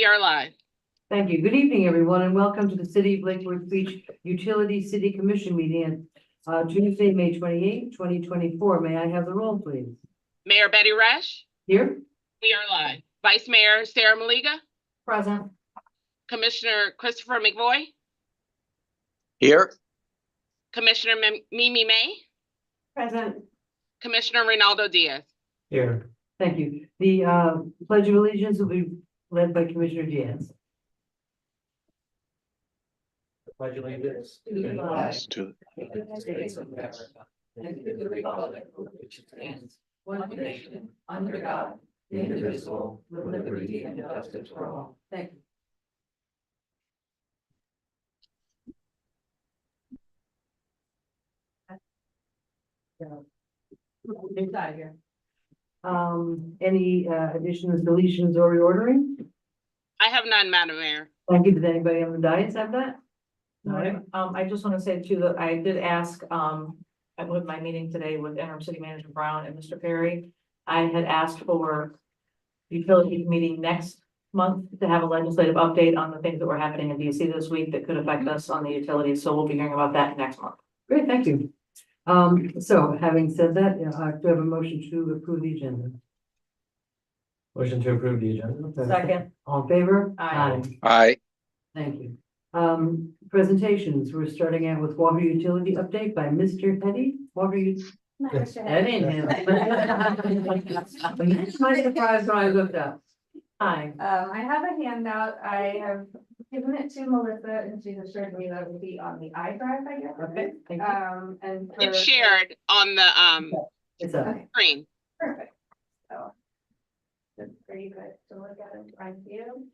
We are live. Thank you. Good evening, everyone, and welcome to the City of Lakewood Beach Utility City Commission meeting on Tuesday, May 28, 2024. May I have the roll, please? Mayor Betty Resch. Here. We are live. Vice Mayor Sarah Maliga. Present. Commissioner Christopher McVoy. Here. Commissioner Mimi May. Present. Commissioner Reynaldo Diaz. Here. Thank you. The Pledge of Allegiance will be led by Commissioner Diaz. Pledge allegiance to the flag of the United States of America and to the republic for which it stands, one nation, under God, indivisible, with liberty and justice for all. Thank you. Inside here. Any additions, deletions, or reordering? I have none, Madam Mayor. Thank you. Does anybody on the dais have that? All right, I just want to say too, that I did ask, at my meeting today with interim city manager Brown and Mr. Perry. I had asked for utility meeting next month to have a legislative update on the things that were happening in DC this week that could affect us on the utilities, so we'll be hearing about that next month. Great, thank you. So having said that, do I have a motion to approve the agenda? Motion to approve the agenda. Second. All in favor? Aye. Aye. Thank you. Presentations, we're starting out with water utility update by Mr. Petty. Water That ain't him. My surprise when I looked up. Hi. I have a handout. I have given it to Melissa and she's assured me that it will be on the iDrive, I guess. Okay, thank you. And It's shared on the It's up. Okay, screen. perfect. So. Just for you guys to look at and try and view.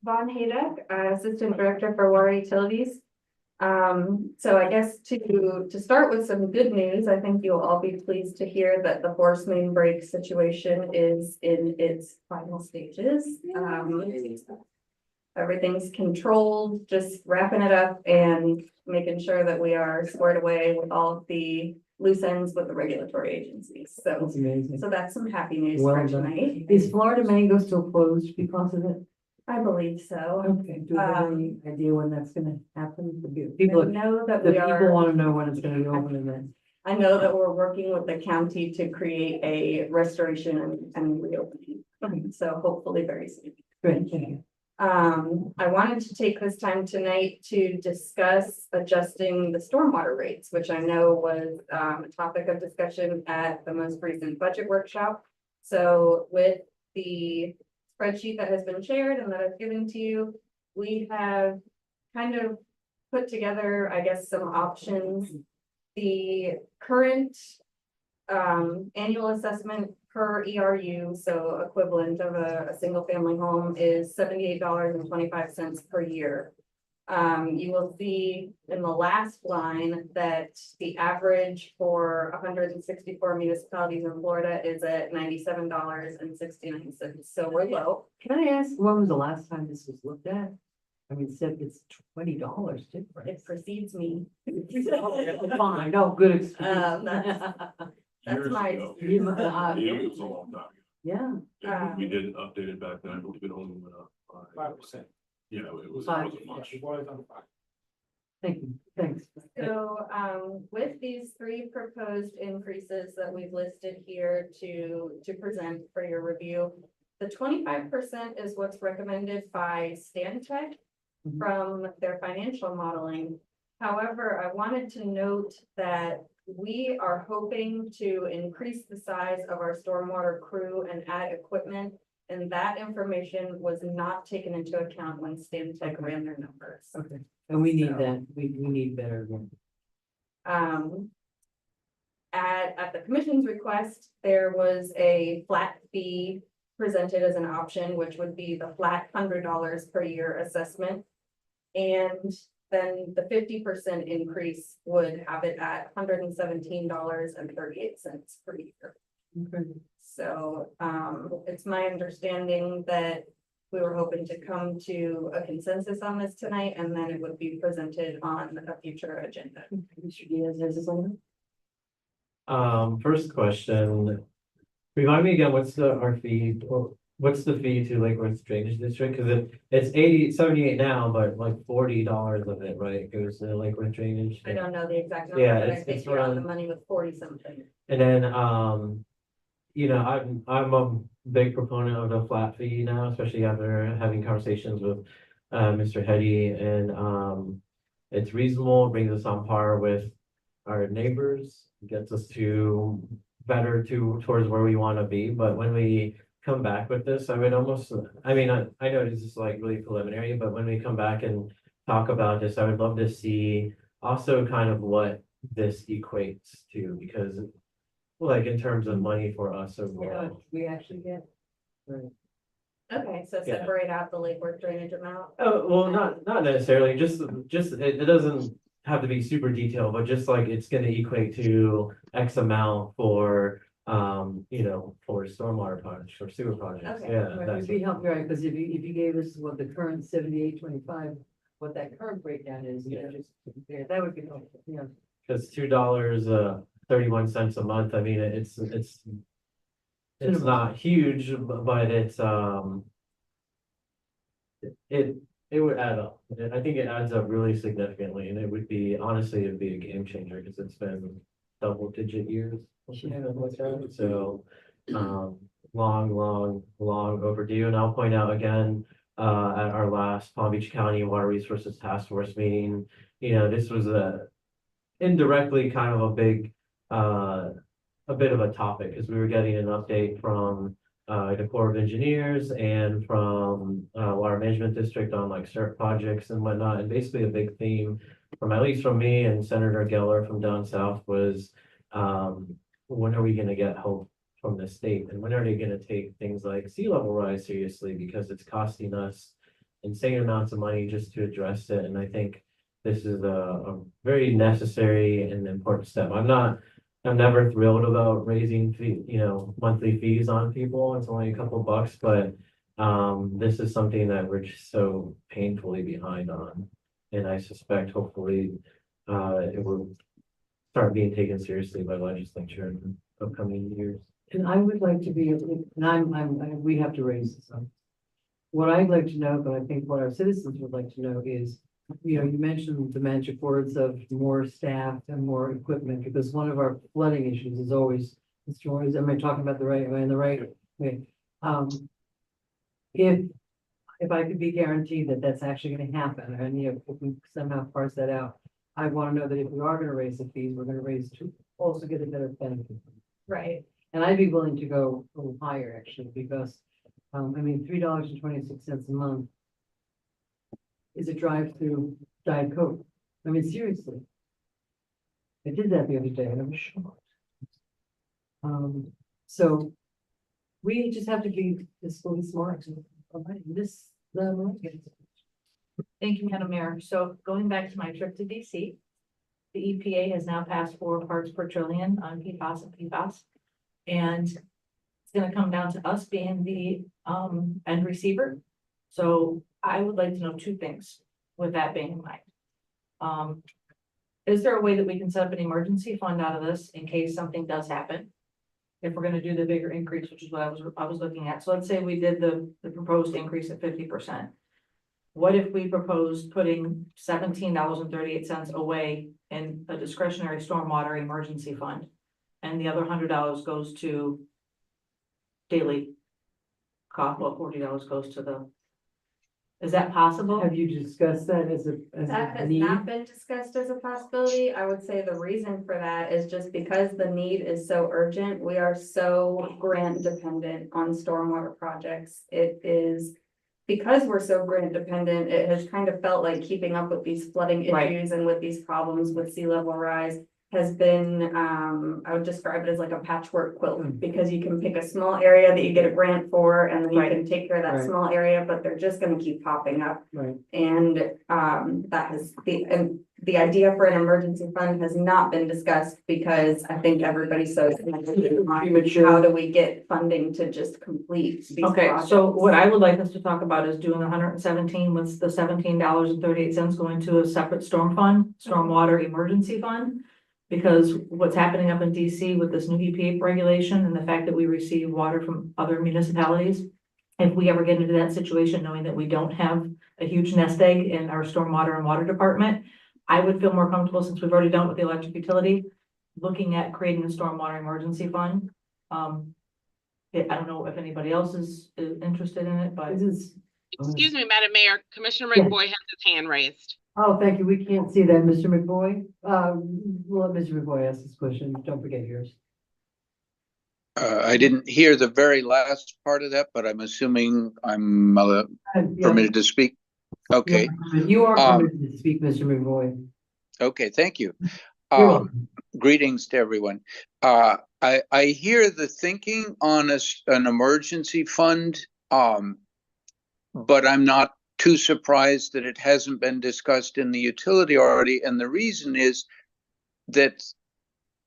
Von Hayduck, Assistant Director for Water Utilities. So I guess to start with some good news, I think you'll all be pleased to hear that the force main break situation is in its final stages. Everything's controlled, just wrapping it up and making sure that we are squared away with all of the loose ends with the regulatory agencies. So, That's amazing. so that's some happy news Well for done. tonight. Is Florida Mango still closed because of it? I believe so. Okay, do you have any idea when that's gonna happen? The people, I know that the we people are, wanna know when it's gonna be open and then. I know that we're working with the county to create a restoration and reopening. So hopefully very soon. Great, thank you. I wanted to take this time tonight to discuss adjusting the stormwater rates, which I know was a topic of discussion at the most recent budget workshop. So with the spreadsheet that has been shared and that I've given to you, we have kind of put together, I guess, some options. The current annual assessment per ERU, so equivalent of a single family home, is $78.25 per year. You will see in the last line that the average for 164 municipalities in Florida is at $97.69. So we're low. Can I ask, when was the last time this was looked at? I mean, it said it's $20 different. It precedes me. Fine, no, good excuse. That's Years my. ago. You, It was a long time Yeah, ago. And we didn't update it back then. I believe it only went up by. 5%. Yeah, it was, it Five. wasn't much. thank you, thanks. So, with these three proposed increases that we've listed here to present for your review, the 25% is what's recommended by Stantec Mhm. from their financial modeling. However, I wanted to note that we are hoping to increase the size of our stormwater crew and add equipment. And that information was not taken into account when Stantec ran their numbers. Okay, and we need So- that, we need better again. At the commission's request, there was a flat fee presented as an option, which would be the flat $100 per year assessment. And then the 50% increase would have it at $117.38 per year. Okay. So, it's my understanding that we were hoping to come to a consensus on this tonight, and then it would be presented on a future agenda. Mr. Diaz has his own. First question. Remind me again, our fee, or what's the fee to Lake Worth Drainage District? Cause it's 78 now, but like $40 of it, right, goes to Lake Worth Drainage. I don't know the exact number, Yeah, but I it's think you're on the around- money with 40 something. And then, you know, I'm a big proponent of the flat fee now, especially after having conversations with Mr. Hetty, and it's reasonable, brings us on par with our neighbors, gets us to better towards where we want to be. But when we come back with this, I would almost, I mean, I know this is like really preliminary, but when we come back and talk about this, I would love to see also kind of what this equates to, because like in terms of money for us overall. We actually get. Right. Okay, so Yeah. separate out the Lake Worth drainage amount. Oh, well, not necessarily, just it doesn't have to be super detailed, but just like it's gonna equate to X amount for, you know, for stormwater projects or sewer projects, Okay. yeah. Right, that's it'd be helpful, right, because if you gave us what the current 78.25, what that current breakdown is, you know, just, yeah, that would be helpful, yeah. Cause $2, 31 cents a month, I mean, it's not huge, but it's, it would add up. I think it adds up really significantly, and it would be, honestly, it'd be a game changer, because it's been double-digit years. So, long overdue, and I'll point out again, at our last Palm Beach County Water Resources Task Force meeting, you know, this was indirectly kind of a big, a bit of a topic, because we were getting an update from the Corps of Engineers and from Water Management District on like CERT projects and whatnot. And basically a big theme from, at least from me and Senator Geller from down south, was when are we gonna get help from the state? And when are they gonna take things like sea level rise seriously? Because it's costing us insane amounts of money just to address it. And I think this is a very necessary and important step. I'm never thrilled about raising fee, you know, monthly fees on people. It's only a couple bucks, but this is something that we're just so painfully behind on. And I suspect hopefully it will start being taken seriously by legislature in the upcoming years. And I would like to be, and we have to raise this up. What I'd like to know, but I think what our citizens would like to know is, you know, you mentioned the magic words of more staff and more equipment, because one of our flooding issues is always, am I talking about the right, am I in the right way? If I could be guaranteed that that's actually gonna happen, and you know, if we somehow parse that out, I wanna know that if we are gonna raise the fees, we're gonna raise to also get a better benefit. Right. And I'd be willing to go a little higher actually, because, I mean, $3.26 a month is a drive-through Diet Coke. I mean, seriously. I did that the other day and I was shocked. So we just have to be fiscally smart. Thank you, Madam Mayor. So going back to my trip to DC, the EPA has now passed 4 parts per trillion on PFAS and PFAS. And it's gonna come down to us being the end receiver. So I would like to know 2 things with that being in mind. Is there a way that we can set up an emergency fund out of this in case something does happen? If we're gonna do the bigger increase, which is what I was looking at. So let's say we did the proposed increase at 50%. What if we proposed putting $17.38 away in a discretionary stormwater emergency fund? And the other $100 goes to daily cost, well, $40 goes to the. Is that possible? Have you discussed that as That a has need? not been discussed as a possibility. I would say the reason for that is just because the need is so urgent. We are so grant dependent on stormwater projects. It is. Because we're so grant dependent, it has kind of felt like keeping up with these flooding Right. issues and with these problems with sea level rise. Has been, I would describe it as like a patchwork quilt, because you can pick a small area that you get a grant for, and then you Right. can take care of that Right. small area, but they're just gonna keep popping up. Right. And that has and the idea for an emergency fund has not been discussed because I think everybody's so. How do we get funding to just complete these Okay, projects? so what I would like us to talk about is doing 117 with the $17.38 going to a separate storm fund, stormwater emergency fund. Because what's happening up in DC with this new EPA regulation and the fact that we receive water from other municipalities. If we ever get into that situation, knowing that we don't have a huge nest egg in our stormwater and water department, I would feel more comfortable, since we've already done it with the electric utility, looking at creating a stormwater emergency fund. I don't know if anybody else is interested in it, but This is, Excuse me, Madam Mayor, Commissioner Yes. McBoy has his hand raised. oh, thank you. We can't see that, Mr. McBoy. We'll let Mr. McBoy ask this question. Don't forget yours. I didn't hear the very last part of that, but I'm assuming I'm Yeah, permitted to speak. Okay, You are Um, permitted to speak, Mr. McBoy. okay, thank you. You're welcome. Greetings to everyone. I hear the thinking on an emergency fund, but I'm not too surprised that it hasn't been discussed in the utility already. And the reason is that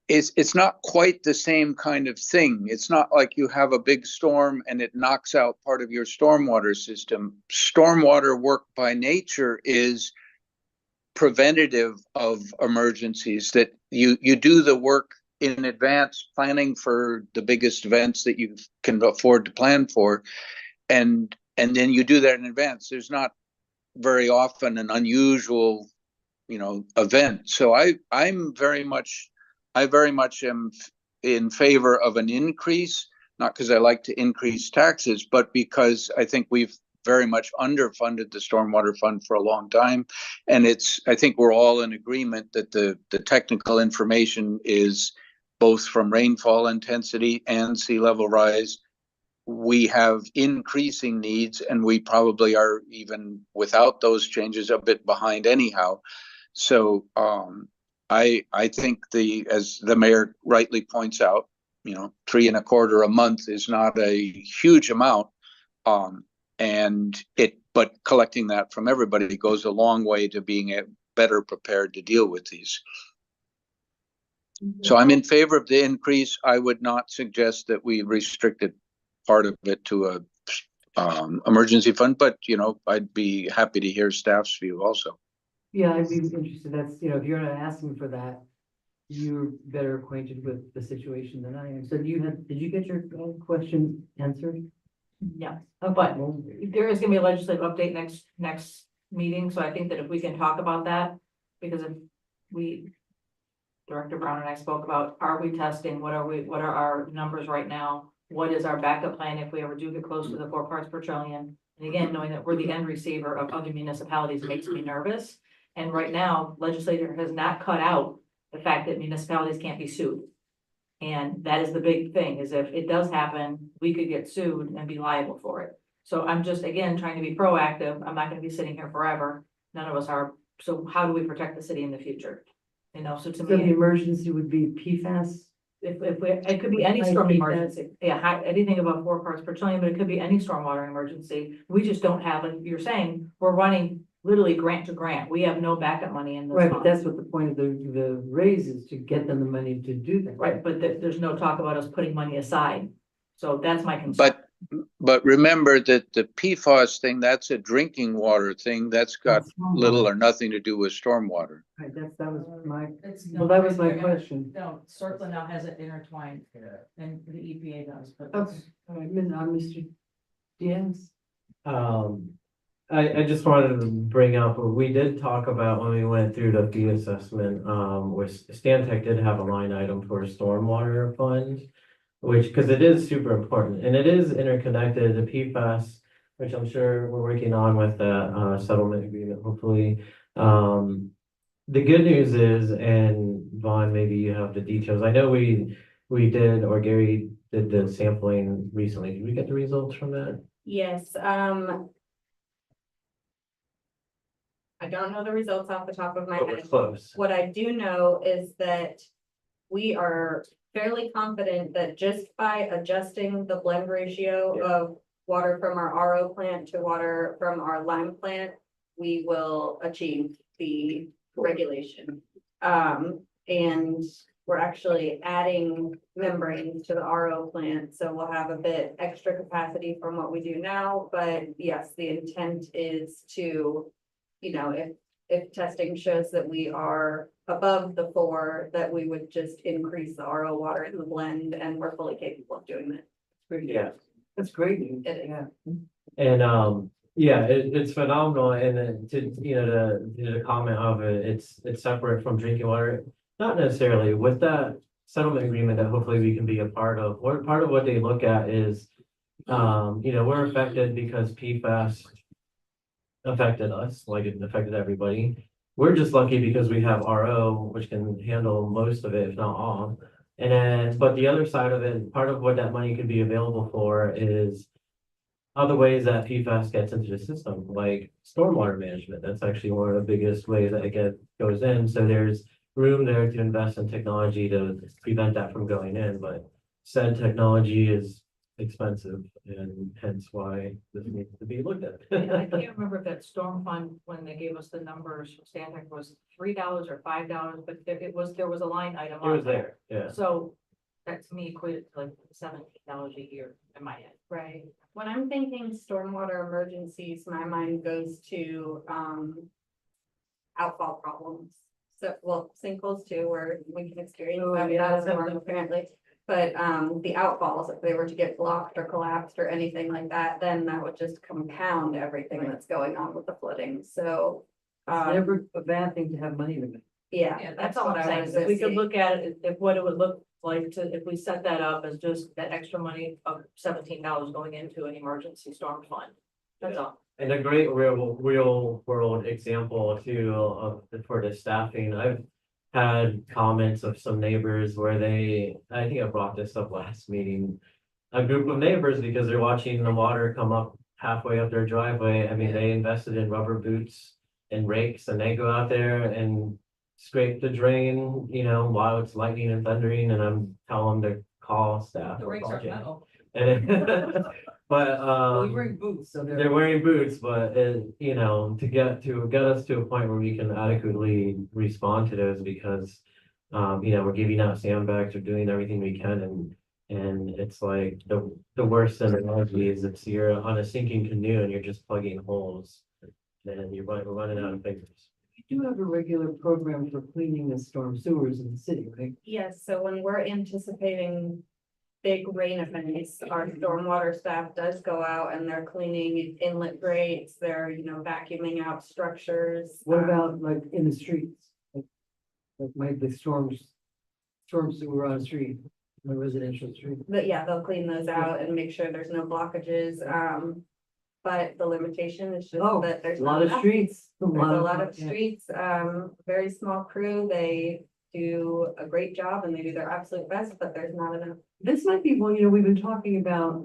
it's not quite the same kind of thing. It's not like you have a big storm and it knocks out part of your stormwater system. Stormwater work by nature is preventative of emergencies, that you do the work in advance, planning for the biggest events that you can afford to plan for, and then you do that in advance. There's not very often an unusual, event. So I very much am in favor of an increase, not because I like to increase taxes, but because I think we've very much underfunded the stormwater fund for a long time. And I think we're all in agreement that the technical information is both from rainfall intensity and sea level rise. We have increasing needs, and we probably are, even without those changes, a bit behind anyhow. So I think as the mayor rightly points out, $3.25 a month is not a huge amount. But collecting that from everybody goes a long way to being better prepared to deal with these. So I'm in favor of the increase. I would not suggest that we restricted part of it to a emergency fund, but I'd be happy to hear staff's view also. Yeah, I'd be interested. That's, if you're not asking for that, you're better acquainted with the situation than I am. So did you get your question answered? yeah, but there is gonna be a legislative update next meeting, so I think that if we can talk about that, because if Director Brown and I spoke about, are we testing, what are our numbers right now? What is our backup plan if we ever do get close to the 4 parts per trillion? And again, knowing that we're the end receiver of other municipalities makes me nervous. And right now, legislature has not cut out the fact that municipalities can't be sued. And that is the big thing, is if it does happen, we could get sued and be liable for it. So I'm just, again, trying to be proactive. I'm not gonna be sitting here forever. None of us are. So how do we protect the city in the future? So to So the me, emergency would be PFAS? it could be any High storm PFAS. emergency. Yeah, anything above 4 parts per trillion, but it could be any stormwater emergency. We just don't have, like you're saying, we're running literally grant to grant. We have no backup money in this. Right, but fund. that's what the point of the raise is, to get them the money to do that. Right, but there's no talk about us putting money aside. So that's my concern. But remember that the PFAS thing, that's a drinking water thing. That's got little or nothing to do with stormwater. Right, that was my, It's well, that was my question. No, CERCLA now has it intertwined, and the EPA does, but. Okay, all right, Mr. Diaz? I just wanted to bring up, we did talk about when we went through the fee assessment, where Stantec did have a line item for a stormwater fund. Because it is super important, and it is interconnected to PFAS, which I'm sure we're working on with the settlement agreement, hopefully. The good news is, and Vaughn, maybe you have the details. I know we did, or Gary did the sampling recently. Did we get the results from that? Yes, I don't know the results off the top of my But we're head. close. What I do know is that we are fairly confident that just by adjusting the blend ratio Yeah. of water from our RO plant to water from our lime plant, we will achieve the regulation. And we're actually adding membranes to the RO plant, so we'll have a bit extra capacity from what we do now, but yes, the intent is to, you know, if testing shows that we are above the 4, that we would just increase the RO water in the blend, and we're fully capable of doing that. Great. Yeah. That's great news. It is. Yeah. And yeah, it's phenomenal, and then to comment of it, it's separate from drinking water. Not necessarily with that settlement agreement that hopefully we can be a part of, or part of what they look at is, we're affected because PFAS affected us, like it affected everybody. We're just lucky because we have RO, which can handle most of it, if not all. And then, but the other side of it, part of what that money could be available for is other ways that PFAS gets into the system, like stormwater management. That's actually one of the biggest ways that it goes in. So there's room there to invest in technology to prevent that from going in, but said technology is expensive, and hence why this needs to be looked at. I can't remember if that storm fund, when they gave us the numbers, Stantec was $3 or $5, but there was a line item. It was there, yeah. So that to me equated to like $17 a year in my head. Right. When I'm thinking stormwater emergencies, my mind goes to, outfall problems. So, well, sinkholes too, where we can experience Oh, that yeah. as normal apparently. But, the outfalls, if they were to get blocked or collapsed or anything like that, then that would just compound everything that's going on with the flooding. So, It's never a bad thing to have money in it. yeah, Yeah, that's all what I'm I saying. was If we could saying. look at it, if what it would look like to, if we set that up as just that extra money of $17 going into an emergency storm fund. That's all. And a great real world example too of for the staffing, I've had comments of some neighbors where I think I brought this up last meeting. A group of neighbors, because they're watching the water come up halfway up their driveway. I mean, they invested in rubber boots and rakes, and they go out there and scrape the drain, while it's lightning and thundering, and I'm telling them to call staff. The or rakes call are Jane. metal. And but Well, you're wearing boots, so they're wearing boots, but to get us to a point where we can adequately respond to those, because we're giving out sandbags, we're doing everything we can, and it's like the worst analogy is you're on a sinking canoe and you're just plugging holes, and we're running out of fingers. you do have a regular program for cleaning the storm sewers in the city, right? Yes, so when we're anticipating big rain events, our stormwater staff does go out and they're cleaning inlet grates, they're, vacuuming out structures. What about like in the streets? Like might the storm sewer on a street, a residential street? But yeah, they'll clean those out and make sure there's no blockages, but the limitation is just Oh, that there's a not lot of enough. streets. There's a lot of yeah. streets, very small crew, they do a great job and they do their absolute best, but there's not enough. This might be, well, we've been talking about,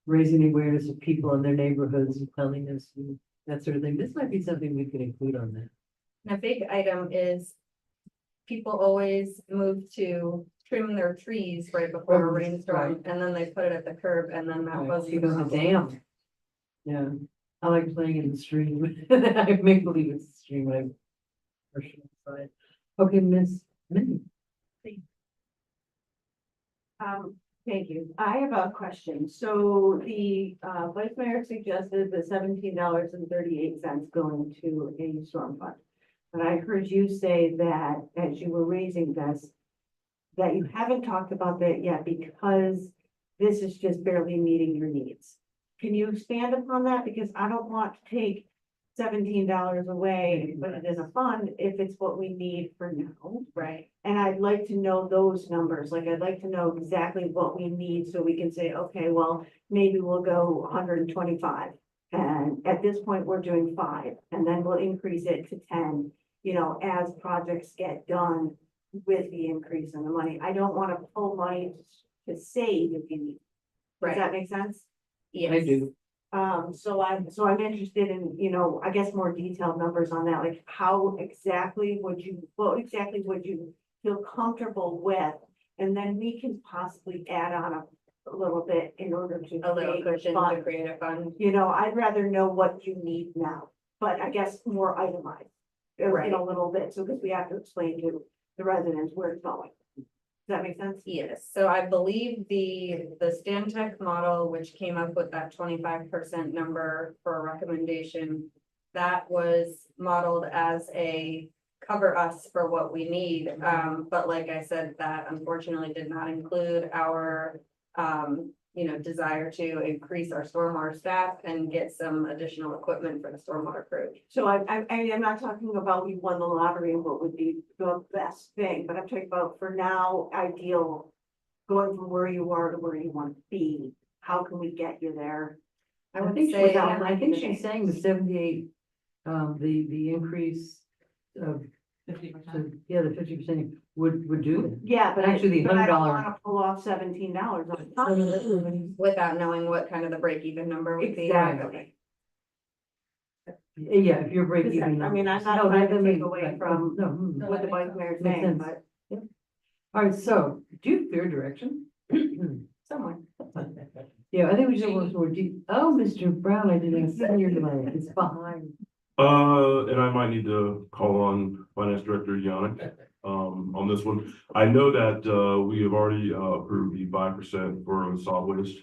raising awareness of people in their neighborhoods and cleanliness and that sort of thing. This might be something we could include on that. And a big item is people always move to trim their trees right before a rainstorm, Right. and then they put it at the curb, and then that Right, was. you know, the dam. Yeah, I like playing in the stream. I make believe it's a stream when I'm. pushing inside. Okay, Miss Minnie. Thank you. I have a question. So the vice mayor suggested the $17.38 going to a storm fund. But I heard you say that as you were raising this, that you haven't talked about that yet because this is just barely meeting your needs. Can you expand upon that? Because I don't want to take $17 away and put it in a fund if it's what we need for now. Right, And I'd like to know those numbers, like I'd like to know exactly what we need so we can say, okay, well, maybe we'll go 125. And at this point, we're doing 5, and then we'll increase it to 10, as projects get done with the increase in the money. I don't want to pull money to save if you need. Does right, that make sense? yes. I do. So I'm interested in, I guess more detailed numbers on that, like what exactly would you feel comfortable with? And then we can possibly add on a little bit in order to. A little create a cushion to fund. create a fund. I'd rather know what you need now, but I guess more itemized. in a little bit, so because we have to explain to the residents where it's going. Does that make sense? Yes, so I believe the Stantec model, which came up with that 25% number for a recommendation, that was modeled as a cover us for what we need. But like I said, that unfortunately did not include our, desire to increase our stormwater staff and get some additional equipment for the stormwater crew. So I'm not talking about we won the lottery and what would be the best thing, but I'm talking about for now, ideal. Going from where you are to where you want to be, how can we get you there? I would think say, without- I think she's saying the 78, the increase of, 50%. yeah, the 50% would do that. Yeah, but Actually, the but I don't $100 wanna pull off $17 on top. without knowing what kind of the break even number would be. Exactly. Yeah, if you're breaking even. I mean, I'm not No, trying that to take makes- away right, from no, what the vice mayor's Makes saying, sense. but All right, so do you have clear direction? Somewhere. Yeah, I think we should look more deep. Oh, Mr. Brown, I didn't see your delay. It's behind. And I might need to call on Finance Director Yannick, on this one. I know that, we have already, approved the 5% for solid waste,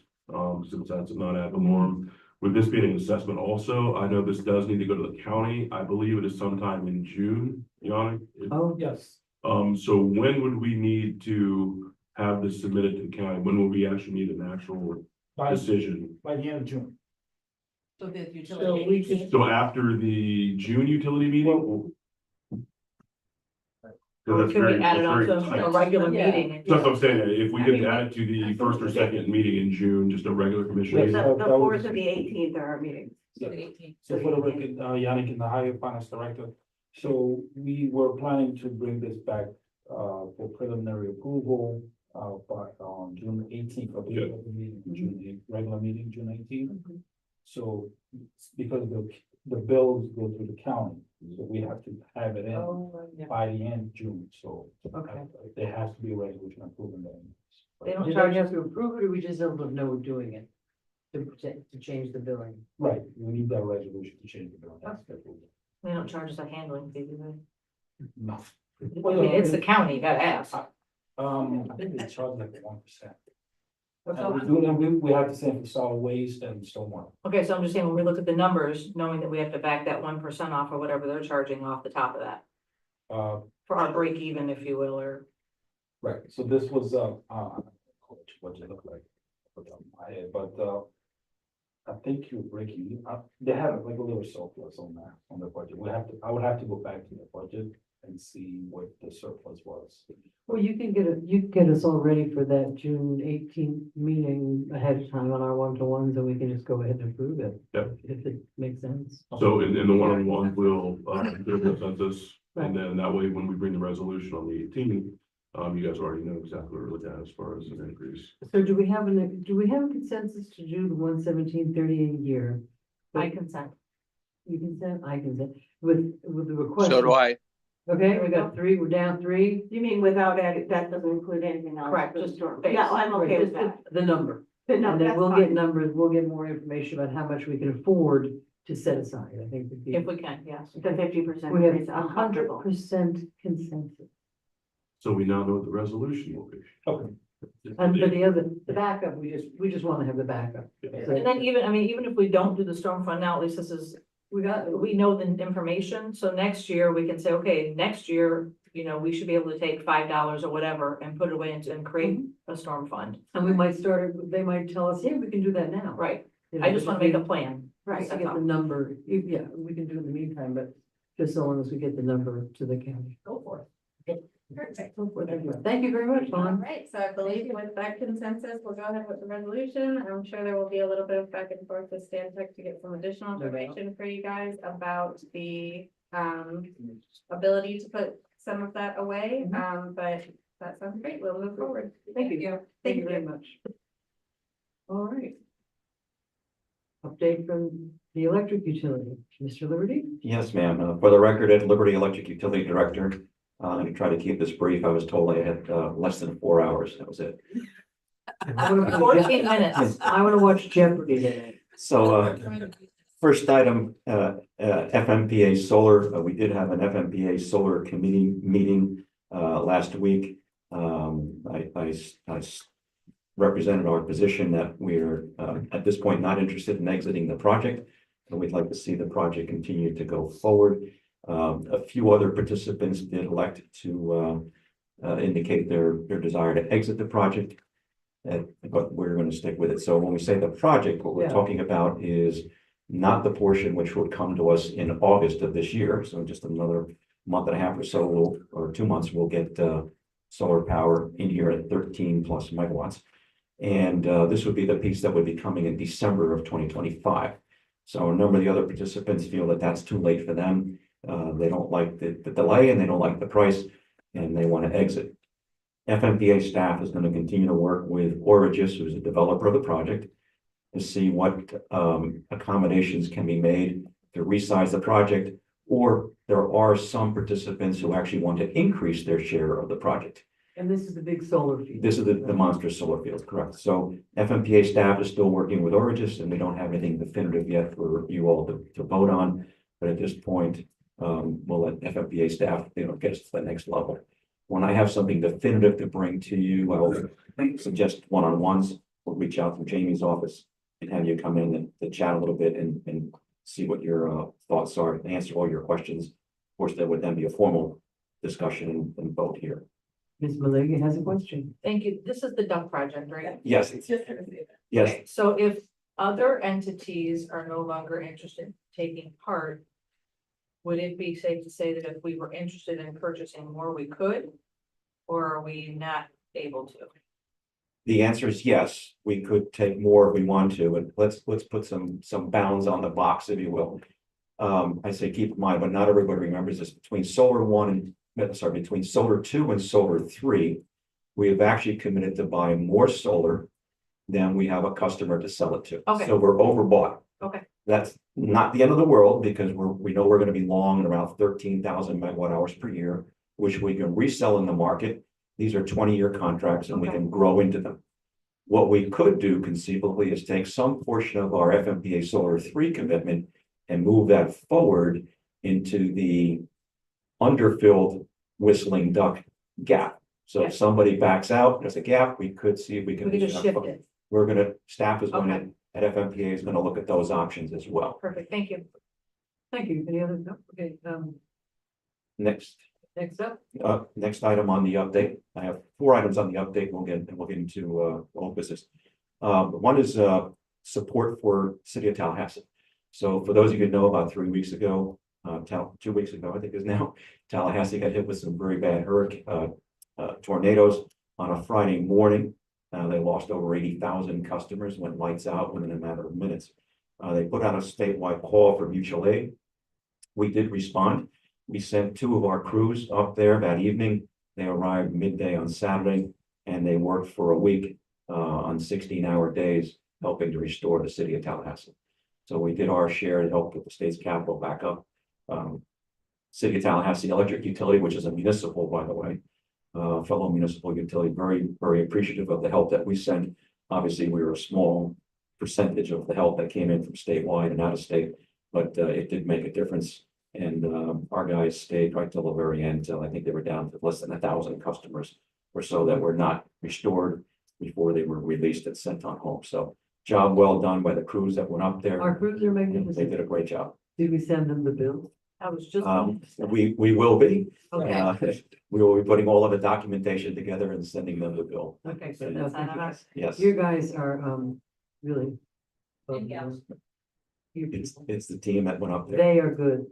since that's not at the norm. With this being an assessment also, I know this does need to go to the county. I believe it is sometime in June, Yannick. Oh, Yes, So when would we need to have this submitted to the county? When will we actually need an actual by, decision? by the end of June. So the so we could, So after the June utility meeting? Or That's could very- we add it that's on very to a tight. regular Yeah. meeting? That's what I'm saying, if we I can mean, add it to the first or second meeting in June, just a regular commission Yes. meeting. the that was- 4th and the 18th are our meetings. Yeah. 18. So for the record, Yannick and the Higher Finance Director, so we were planning to bring this back for preliminary approval by on June 18th of the Yeah. regular meeting, regular meeting, June 18th. So because the bills go through the county, so we have to have it in by the end of June, so okay. there has to be a resolution approving that. They don't Do charge they us, have to approve it or we just have to know we're doing it? To change the billing? Right, we need that resolution to change the bill. That's the approval. they don't charge us a handling fee, do they? No. I mean, it's the county, you gotta ask. I think they charge like 1%. What's And we up? do, and we have to send for solid waste and stormwater. Okay, so I'm just saying, when we look at the numbers, knowing that we have to back that 1% off or whatever they're charging off the top of that. Uh, For our break even, if you will, or, right, so this was, what it look like. But, I think you're breaking, they have like a little surplus on that, on the budget. I would have to go back to the budget and see what the surplus was. Well, you can get us all ready for that June 18th meeting ahead of time on our one-to-ones, and we can just go ahead and approve it. Yep. If it makes sense. So in the one-on-one, we'll, do a consensus, and then that way, when we bring the resolution on the 18th, you guys already know exactly what we're looking at as far as an increase. So do we have a consensus to do the 117.38 a year? I consent. You consent, I consent, with the request. So do I. Okay, we got three, we're down three. You mean without adding, that doesn't include anything else? Correct, for the just storm. base. Yeah, I'm okay with Just that. The number, But no, and then that's we'll get fine. numbers, we'll get more information about how much we can afford to set aside, I think. would be- If we can, yes. The 50%. We have increase, I'm comfortable. 100% consensus. So we now know what the resolution will be. Okay. And for the backup, we just want to have the backup. And then even if we don't do the storm fund now, at least this is, we know the information, so next year we can say, okay, next year, we should be able to take $5 or whatever and put it away and create a storm fund. And we might they might tell us, yeah, we can do that now. Right, You know, I just wanna make a plan. Right. Just to get the number, yeah, we can do it in the meantime, but just so long as we get the number to the county. Go for it. Perfect. Thank you very much, All Lon. right, so I believe with that consensus, we'll go ahead with the resolution. I'm sure there will be a little bit of back and forth with Stantec to get some additional No doubt. information for you guys about the ability to put some of that away. But that sounds great. We'll move forward. Thank you. Thank you very much. All right. Update from the electric utility, Mr. Liberty? Yes, ma'am. For the record, Ed Liberty Electric Utility Director. I'm going to try to keep this brief. I was told I had less than 4 hours. That was it. 14 minutes. I want to watch Jeopardy today. So First item, FMPA solar, we did have an FMPA solar committee meeting, last week. I represented our position that we're, at this point, not interested in exiting the project. And we'd like to see the project continue to go forward. A few other participants did elect to, indicate their desire to exit the project. But we're going to stick with it. So when we say the project, what we're Yeah. talking about is not the portion which would come to us in August of this year. So just another month and a half or so, or 2 months, we'll get solar power in here at 13 plus megawatts. And this would be the piece that would be coming in December of 2025. So a number of the other participants feel that that's too late for them. They don't like the delay and they don't like the price and they want to exit. FMPA staff is going to continue to work with Origis, who's a developer of the project, to see what accommodations can be made to resize the project, or there are some participants who actually want to increase their share of the project. And this is the big solar field. This is the monstrous solar field, correct? So FMPA staff is still working with Origis, and we don't have anything definitive yet for you all to vote on. But at this point, we'll let FMPA staff, get us to the next level. When I have something definitive to bring to you, I'll suggest one-on-ones. We'll reach out from Jamie's office and have you come in and to chat a little bit and see what your thoughts are, and answer all your questions. Of course, there would then be a formal discussion and vote here. Ms. Malega has a question. Thank you. This is the duck project, right? Yes, It's just gonna say that. yes. So if other entities are no longer interested in taking part, would it be safe to say that if we were interested in purchasing more, we could? Or are we not able to? The answer is yes, we could take more if we want to, and let's put some bounds on the box, if you will. I say keep in mind, but not everybody remembers this, between between solar 2 and solar 3, we have actually committed to buy more solar than we have a customer to sell it to. Okay. So we're overbought. Okay. That's not the end of the world, because we know we're going to be long at around 13,000 megawatt hours per year, which we can resell in the market. These are 20-year contracts and we Okay. can grow into them. What we could do conceivably is take some portion of our FMPA Solar 3 commitment and move that forward into the underfilled Whistling Duck gap. So if somebody backs out, there's a gap, we could see if we can. We could just shift it. Staff is going Okay. to, at FMPA is going to look at those options as well. Perfect, thank you. Thank you. Any other, no? Okay, Next. next up, Next item on the update, I have 4 items on the update, we'll get into old business. One is support for City of Tallahassee. So for those of you who know, about 3 weeks ago, 2 weeks ago, I think it is now, Tallahassee got hit with some very bad tornadoes on a Friday morning. They lost over 80,000 customers, went lights out within a matter of minutes. They put out a statewide call for mutual aid. We did respond. We sent 2 of our crews up there that evening. They arrived midday on Saturday and they worked for a week on 16-hour days, helping to restore the City of Tallahassee. So we did our share to help get the state's capital back up. City of Tallahassee Electric Utility, which is a municipal, by the way, fellow municipal utility, very, very appreciative of the help that we sent. Obviously, we were a small percentage of the help that came in from statewide and out of state, but it did make a difference. And our guys stayed right till the very end, till I think they were down to less than 1,000 customers or so that were not restored before they were released and sent on home. So job well done by the crews that went up there. our crews are They magnificent. did a great job. Did we send them the bill? I was just. We will be. Okay, We will be putting all of the documentation together and sending them the bill. okay, so no, thank you. Yes, You guys are, really. And gals. it's the team that went up there. They are good.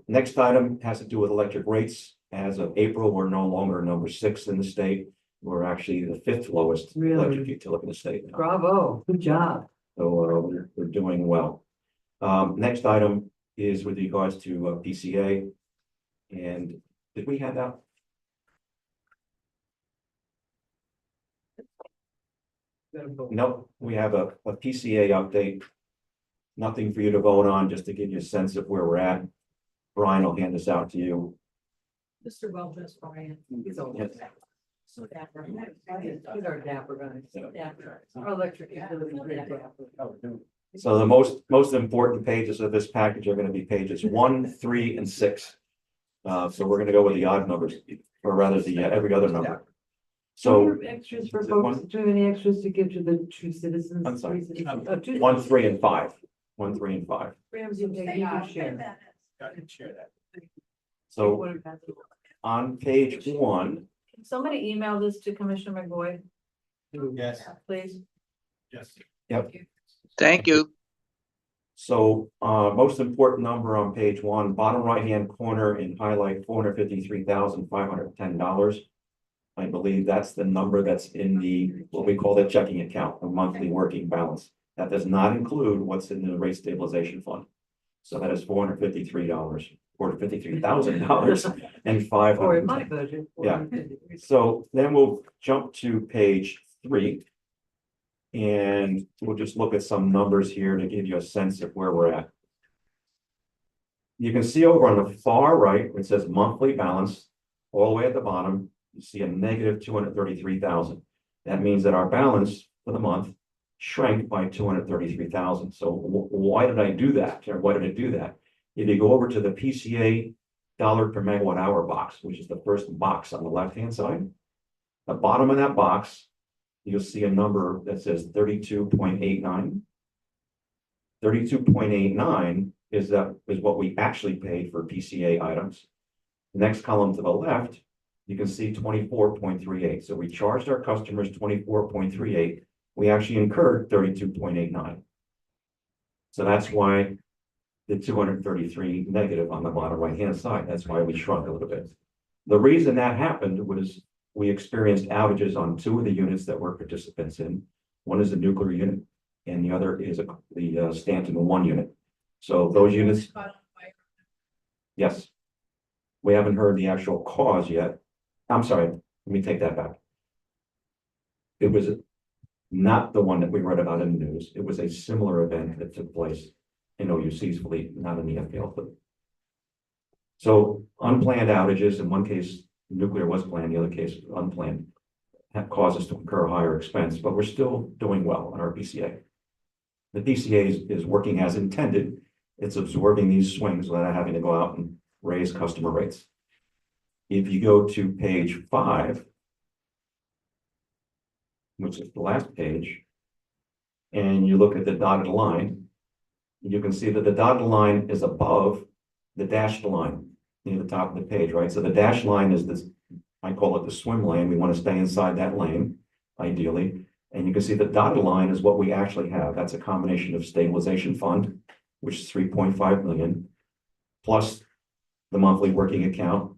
Next item has to do with electric rates. As of April, we're no longer number 6 in the state. We're actually the 5th lowest Really? electric utility in the state now. Bravo, good job. So we're doing well. Next item is with regards to PCA. And did we have that? Nope, we have a PCA update. Nothing for you to vote on, just to give you a sense of where we're at. Brian will hand this out to you. Mr. Well-dressed Brian. He's all Yes. So dapper. He's our dapper guys. Dapper. Our electric utility is very dapper. So the most important pages of this package are gonna be pages 1, 3, and 6. So we're gonna go with the odd numbers, or rather the every other number. Do we So have extras for Is it folks, one? do we have any extras to give to the two citizens? I'm sorry. Three citizens? Oh, two 1, 3, and 5. 1, 3, and 5. Ramsey, you can share. I can share that. So on page 1, Can somebody email this to Commissioner McBoyd, Yes, please? yes. Thank you. so most important number on page 1, bottom right-hand corner in highlight $453,510. I believe that's the number that's in the, what we call the checking account, the monthly working balance. That does not include what's in the rate stabilization fund. So that is $453, $453,000 and Or in my 500. budget. Yeah. 453. So then we'll jump to page 3. And we'll just look at some numbers here to give you a sense of where we're at. You can see over on the far right, it says monthly balance, all the way at the bottom, you see a negative 233,000. That means that our balance for the month shrank by 233,000. So why did I do that? Or why did it do that? If you go over to the PCA dollar per megawatt hour box, which is the first box on the left-hand side, the bottom of that box, you'll see a number that says 32.89. 32.89 is what we actually paid for PCA items. The next column to the left, you can see 24.38. So we charged our customers 24.38. We actually incurred 32.89. So that's why the 233 negative on the bottom right-hand side. That's why we shrunk a little bit. The reason that happened was we experienced outages on 2 of the units that we're participants in. One is a nuclear unit, and the other is the Stanton 1 unit. So those units, yes. We haven't heard the actual cause yet. I'm sorry, let me take that back. It was not the one that we read about in the news. It was a similar event that took place in OUC's fleet, not in the FPL fleet. So unplanned outages, in one case, nuclear was planned, the other case unplanned, have caused us to incur higher expense, but we're still doing well on our PCA. The PCA is working as intended. It's absorbing these swings without having to go out and raise customer rates. If you go to page 5, which is the last page, and you look at the dotted line, you can see that the dotted line is above the dashed line near the top of the page, right? So the dashed line is this, I call it the swim lane. We want to stay inside that lane, ideally. And you can see the dotted line is what we actually have. That's a combination of stabilization fund, which is 3.5 million, plus the monthly working account,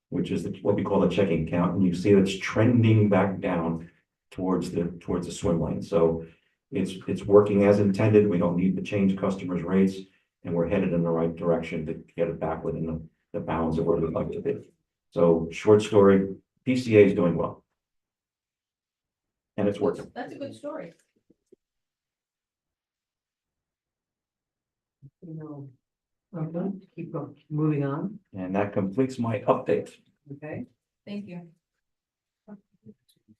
which is what we call the checking account. And you see it's trending back down towards the swim lane. So it's working as intended. We don't need to change customers' rates, and we're headed in the right direction to get it back within the bounds of where we'd like to be. So short story, PCA is doing well. And it's working. That's a good story. Okay, keep going, moving on, And that completes my update. okay? Thank you.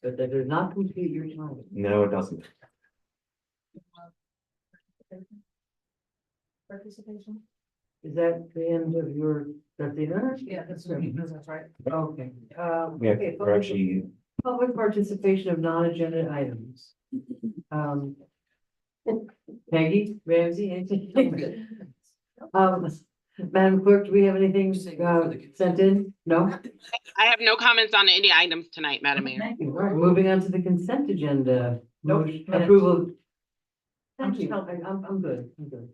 But that does not complete your time. No, it doesn't. Participation? Is that the end of your, that's the end? Yeah, that's right. Okay. Okay, We're actually, public participation of non-agenda items. Peggy, Ramsey, anything? Madam Clerk, do we have anything sent in? No? I have no comments on any items tonight, Madam Mayor. Thank you. All right, moving on to the consent agenda. Nope, Motion- minutes. Approval. I'm Thank you. just helping. I'm good. I'm good.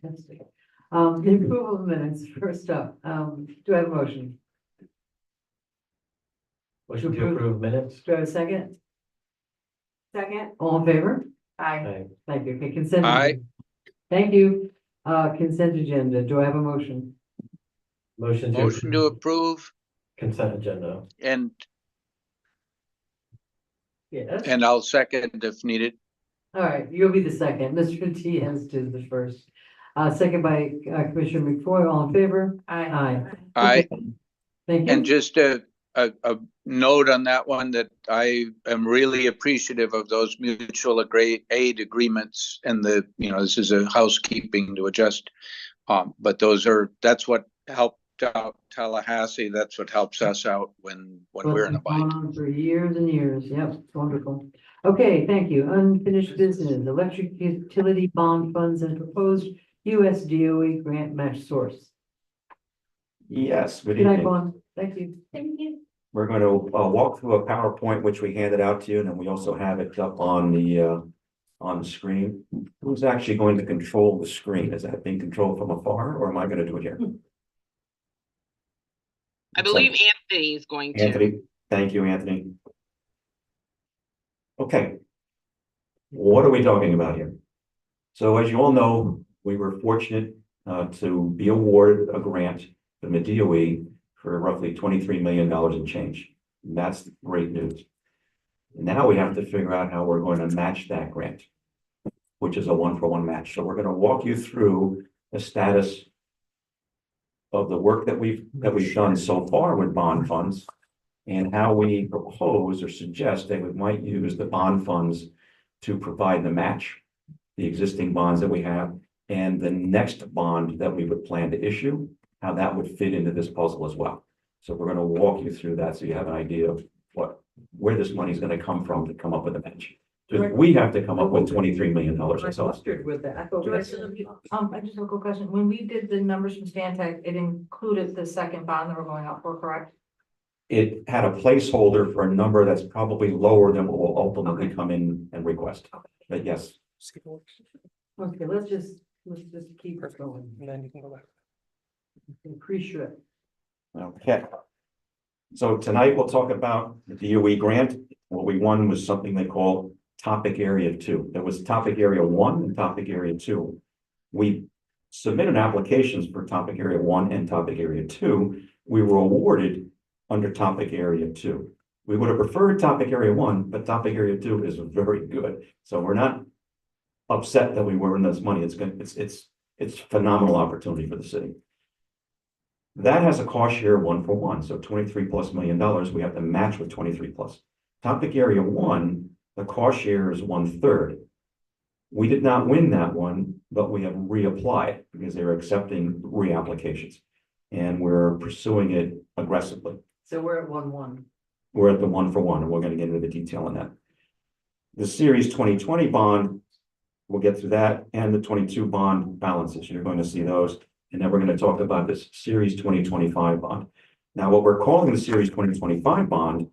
Fantastic. The approval of minutes, first up, do I have a motion? Motion to approve minutes. Do I have a second? Second, All in favor? Aye. Aye. Thank you. Okay, consent. Aye. agenda. Thank you. Consent agenda. Do I have a motion? Motion to Motion to approve consent agenda. and Yes. I'll second if needed. All right, you'll be the second. Mr. Diaz did the first. Second by Commissioner McFoy. All in favor? Aye. Aye. Aye. Okay. Thank And you. just a a note on that one that I am really appreciative of those mutual aid agreements and this is a housekeeping to adjust. But that's what helped out Tallahassee. That's what helps us out when we're in a What's gone bind. on for years and years. Yep, wonderful. Okay, thank you. Unfinished business, electric utility bond funds and proposed US DOE grant match source. Yes, good Good night, evening. Vaughn. Thank you. Thank you. We're going to walk through a PowerPoint, which we handed out to you, and then we also have it up on the screen. Who's actually going to control the screen? Is that being controlled from afar, or am I going to do it here? I believe Anthony is going to. Anthony, thank you, Anthony. Okay. What are we talking about here? So as you all know, we were fortunate to be awarded a grant from the DOE for roughly $23 million in change. And that's great news. Now we have to figure out how we're going to match that grant, which is a 1-for-1 match. So we're going to walk you through the status of the work that we've done so far with bond funds and how we propose or suggest that we might use the bond funds to provide the match, the existing bonds that we have, and the next bond that we would plan to issue, how that would fit into this puzzle as well. So we're going to walk you through that so you have an idea of where this money is going to come from to come up with a match. Because we have to come up with $23 million ourselves. With that. I thought I just have a quick question. When we did the numbers from Stantec, it included the second bond that we're going out for, correct? It had a placeholder for a number that's probably lower than what will ultimately come in and request. But yes, Okay, let's just keep it going. And then you can go back. Pre-shred. okay. So tonight we'll talk about the DOE grant. What we won was something they call Topic Area 2. There was Topic Area 1 and Topic Area 2. We submitted applications for Topic Area 1 and Topic Area 2. We were awarded under Topic Area 2. We would have preferred Topic Area 1, but Topic Area 2 is very good. So we're not upset that we weren't this money. It's phenomenal opportunity for the city. That has a cost share 1-for-1, so $23+ million. We have to match with 23+. Topic Area 1, the cost share is 1/3. We did not win that one, but we have reapplied because they're accepting reapplications, and we're pursuing it aggressively. So we're at 1-1. We're at the 1-for-1, and we're going to get into the detail on that. The Series 2020 bond, we'll get through that, and the 22 bond balances. You're going to see those. And then we're going to talk about this Series 2025 bond. Now, what we're calling the Series 2025 bond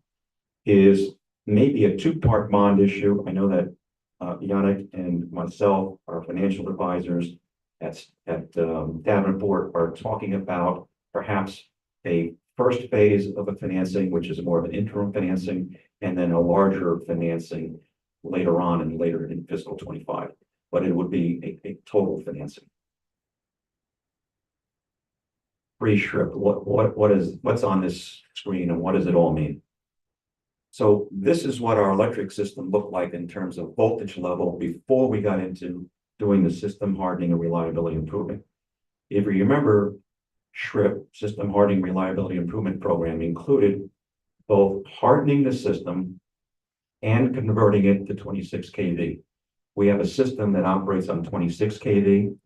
is maybe a 2-part bond issue. I know that Yannick and myself, our financial advisors at Davenport, are talking about perhaps a first phase of a financing, which is more of an interim financing, and then a larger financing later on and later in fiscal 25. But it would be a total financing. Pre-shrip, what's on this screen and what does it all mean? So this is what our electric system looked like in terms of voltage level before we got into doing the system hardening and reliability improvement. If you remember, SHRIP, System Hardening Reliability Improvement Program, included both hardening the system and converting it to 26 kV. We have a system that operates on 26 kV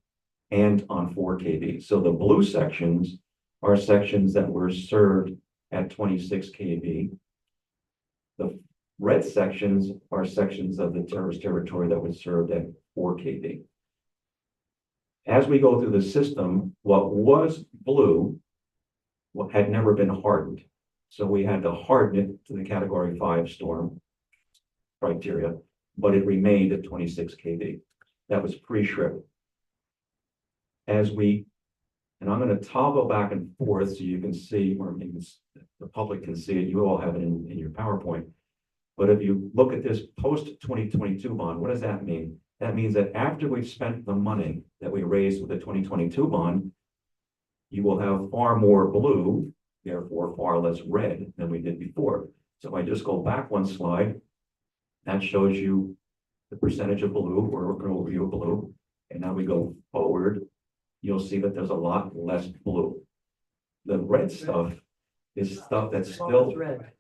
and on 4 kV. So the blue sections are sections that were served at 26 kV. The red sections are sections of the service territory that was served at 4 kV. As we go through the system, what was blue had never been hardened. So we had to harden it to the Category 5 storm criteria, but it remained at 26 kV. That was pre-SHRIP. And I'm going to toggle back and forth so you can see, or maybe the public can see it. You all have it in your PowerPoint. But if you look at this post-2022 bond, what does that mean? That means that after we've spent the money that we raised with the 2022 bond, you will have far more blue, therefore far less red than we did before. So if I just go back one slide, that shows you the percentage of blue, or an overview of blue. And now we go forward, you'll see that there's a lot less blue. The red stuff is stuff that's All still, is red,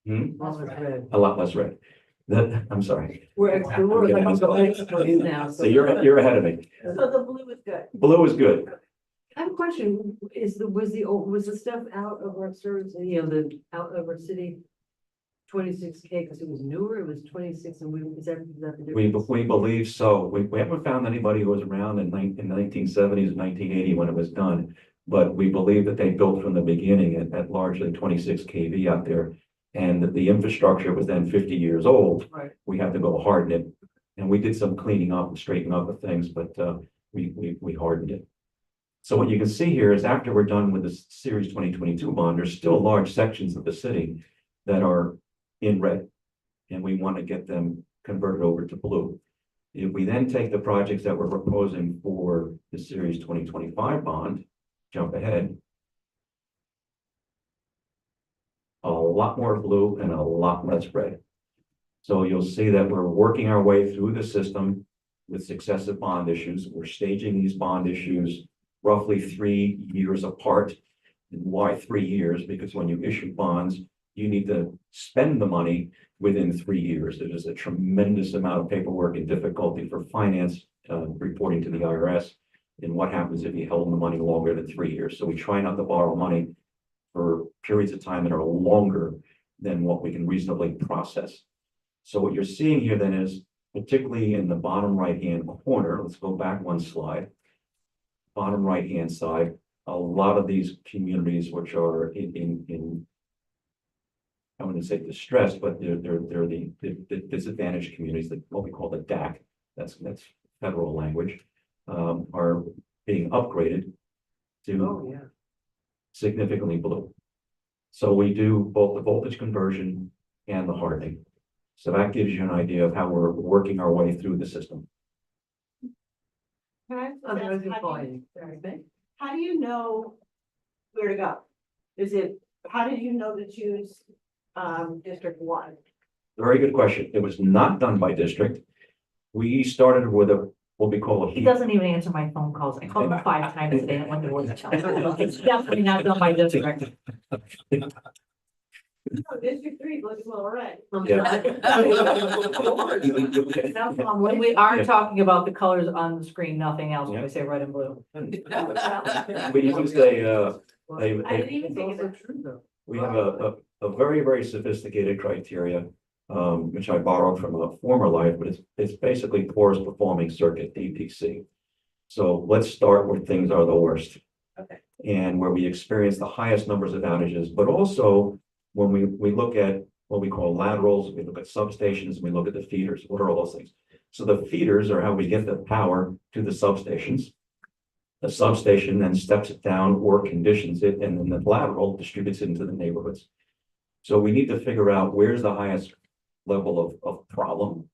Hmm? all is red. A lot less red. I'm sorry. We're experts now. So you're ahead of me. So the blue is good. Blue is good. I have a question, was the stuff out of our service, the out of our city? 26K, because it was newer, it was 26, and is that the difference? We believe so. We haven't found anybody who was around in the 1970s and 1980 when it was done. But we believe that they built from the beginning at largely 26 kV out there. And that the infrastructure was then 50 years old. Right. We had to go harden it. And we did some cleaning up and straightening up of things, but we hardened it. So what you can see here is after we're done with the Series 2022 bond, there's still large sections of the city that are in red. And we want to get them converted over to blue. If we then take the projects that we're proposing for the Series 2025 bond, jump ahead. A lot more blue and a lot less red. So you'll see that we're working our way through the system with successive bond issues. We're staging these bond issues roughly 3 years apart. And why 3 years? Because when you issue bonds, you need to spend the money within 3 years. There's a tremendous amount of paperwork and difficulty for finance reporting to the IRS. And what happens if you held the money longer than 3 years? So we try not to borrow money for periods of time that are longer than what we can reasonably process. So what you're seeing here then is, particularly in the bottom right-hand corner, let's go back one slide. Bottom right-hand side, a lot of these communities which are in I wouldn't say distressed, but they're the disadvantaged communities, that what we call the DAC, that's federal language, are being upgraded to Oh, yeah. significantly blue. So we do both the voltage conversion and the hardening. So that gives you an idea of how we're working our way through the system. Can I just ask, Otherwise, you're how fine. do you know where to go? How did you know to choose, District 1? Very good question. It was not done by district. We started with what we call a. He doesn't even answer my phone calls. I called him 5 times today and wonder what's It's definitely not done by district. No, District 3 looks well red. When we are talking about the colors on the screen, nothing else, when we say red and blue. We used a, I didn't even It's think of also that. true, though. we have a very, very sophisticated criteria, which I borrowed from a former life, but it's basically poorest performing circuit, DPC. So let's start where things are the worst. Okay. And where we experience the highest numbers of outages, but also when we look at what we call laterals, we look at substations, we look at the feeders. What are all those things? So the feeders are how we get the power to the substations. The substation then steps it down or conditions it, and then the lateral distributes it into the neighborhoods. So we need to figure out where's the highest level of problem,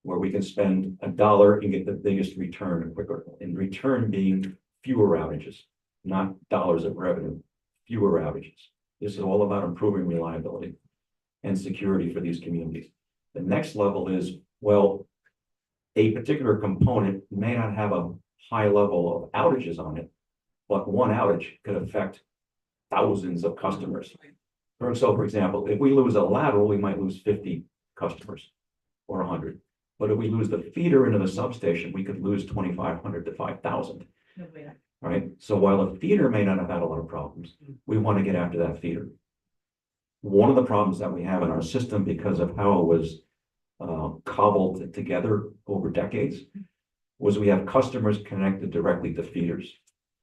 where we can spend $1 and get the biggest return quicker. In return being fewer outages, not dollars of revenue, fewer outages. This is all about improving reliability and security for these communities. The next level is, well, a particular component may not have a high level of outages on it, but one outage could affect thousands of customers. So for example, if we lose a lateral, we might lose 50 customers or 100. But if we lose the feeder into the substation, we could lose 2,500 to 5,000. Right? So while a feeder may not have had a lot of problems, we want to get after that feeder. One of the problems that we have in our system, because of how it was cobbled together over decades, was we have customers connected directly to feeders,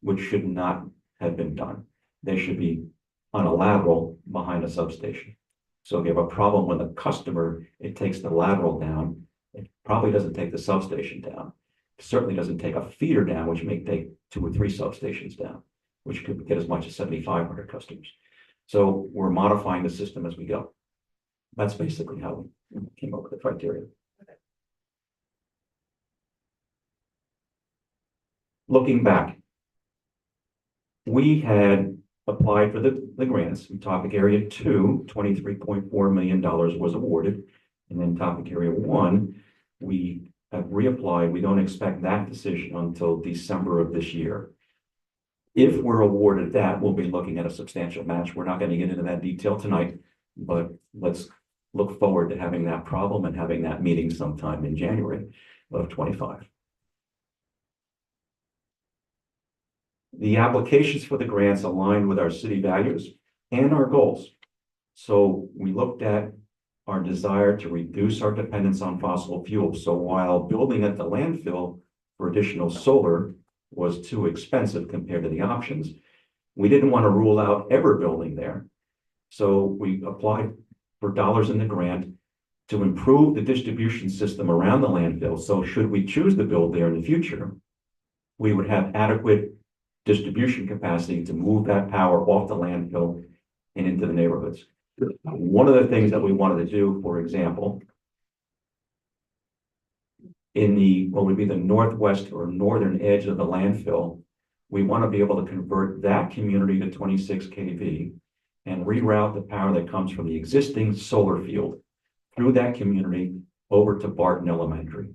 which should not have been done. They should be on a lateral behind a substation. So if you have a problem with a customer, it takes the lateral down. It probably doesn't take the substation down. It certainly doesn't take a feeder down, which may take 2 or 3 substations down, which could get as much as 7,500 customers. So we're modifying the system as we go. That's basically how we came up with the criteria. Looking back, we had applied for the grants. In topic area 2, $23.4 million was awarded. And then topic area 1, we have reapplied. We don't expect that decision until December of this year. If we're awarded that, we'll be looking at a substantial match. We're not going to get into that detail tonight, but let's look forward to having that problem and having that meeting sometime in January of 25. The applications for the grants align with our city values and our goals. So we looked at our desire to reduce our dependence on fossil fuels. So while building at the landfill for additional solar was too expensive compared to the options, we didn't want to rule out ever building there. So we applied for dollars in the grant to improve the distribution system around the landfill. So should we choose to build there in the future, we would have adequate distribution capacity to move that power off the landfill and into the neighborhoods. One of the things that we wanted to do, for example, in the, what would be the northwest or northern edge of the landfill, we want to be able to convert that community to 26 kV and reroute the power that comes from the existing solar field through that community over to Barton Elementary.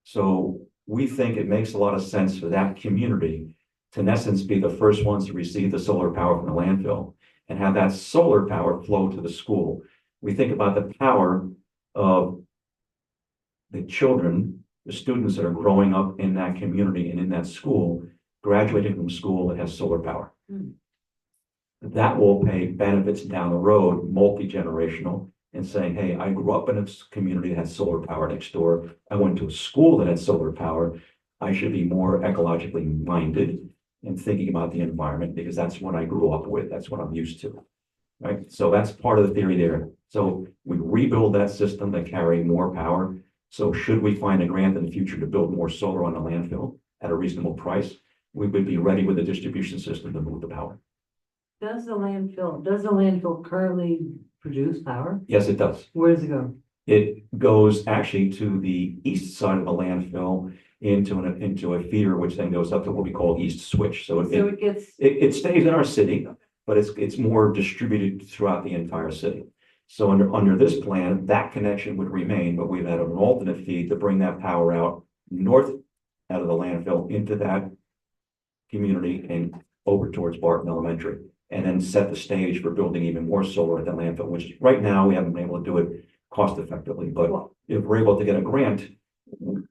So we think it makes a lot of sense for that community to, in essence, be the first ones to receive the solar power from the landfill and have that solar power flow to the school. We think about the power of the children, the students that are growing up in that community and in that school, graduating from school that has solar power. That will pay benefits down the road, multi-generational, and saying, hey, I grew up in a community that had solar power next door. I went to a school that had solar power. I should be more ecologically minded and thinking about the environment because that's what I grew up with. That's what I'm used to, right? So that's part of the theory there. So we rebuild that system to carry more power. So should we find a grant in the future to build more solar on the landfill at a reasonable price, we would be ready with the distribution system to move the power. Does the landfill currently produce power? Yes, it does. Where does it go? It goes actually to the east side of the landfill into a feeder, which then goes up to what we call East Switch. So it gets, it stays in our city, but it's more distributed throughout the entire city. So under this plan, that connection would remain, but we've had an alternate feed to bring that power out north out of the landfill into that community and over towards Barton Elementary, and then set the stage for building even more solar at the landfill, which right now we haven't been able to do it cost effectively, but if we're able to get a grant,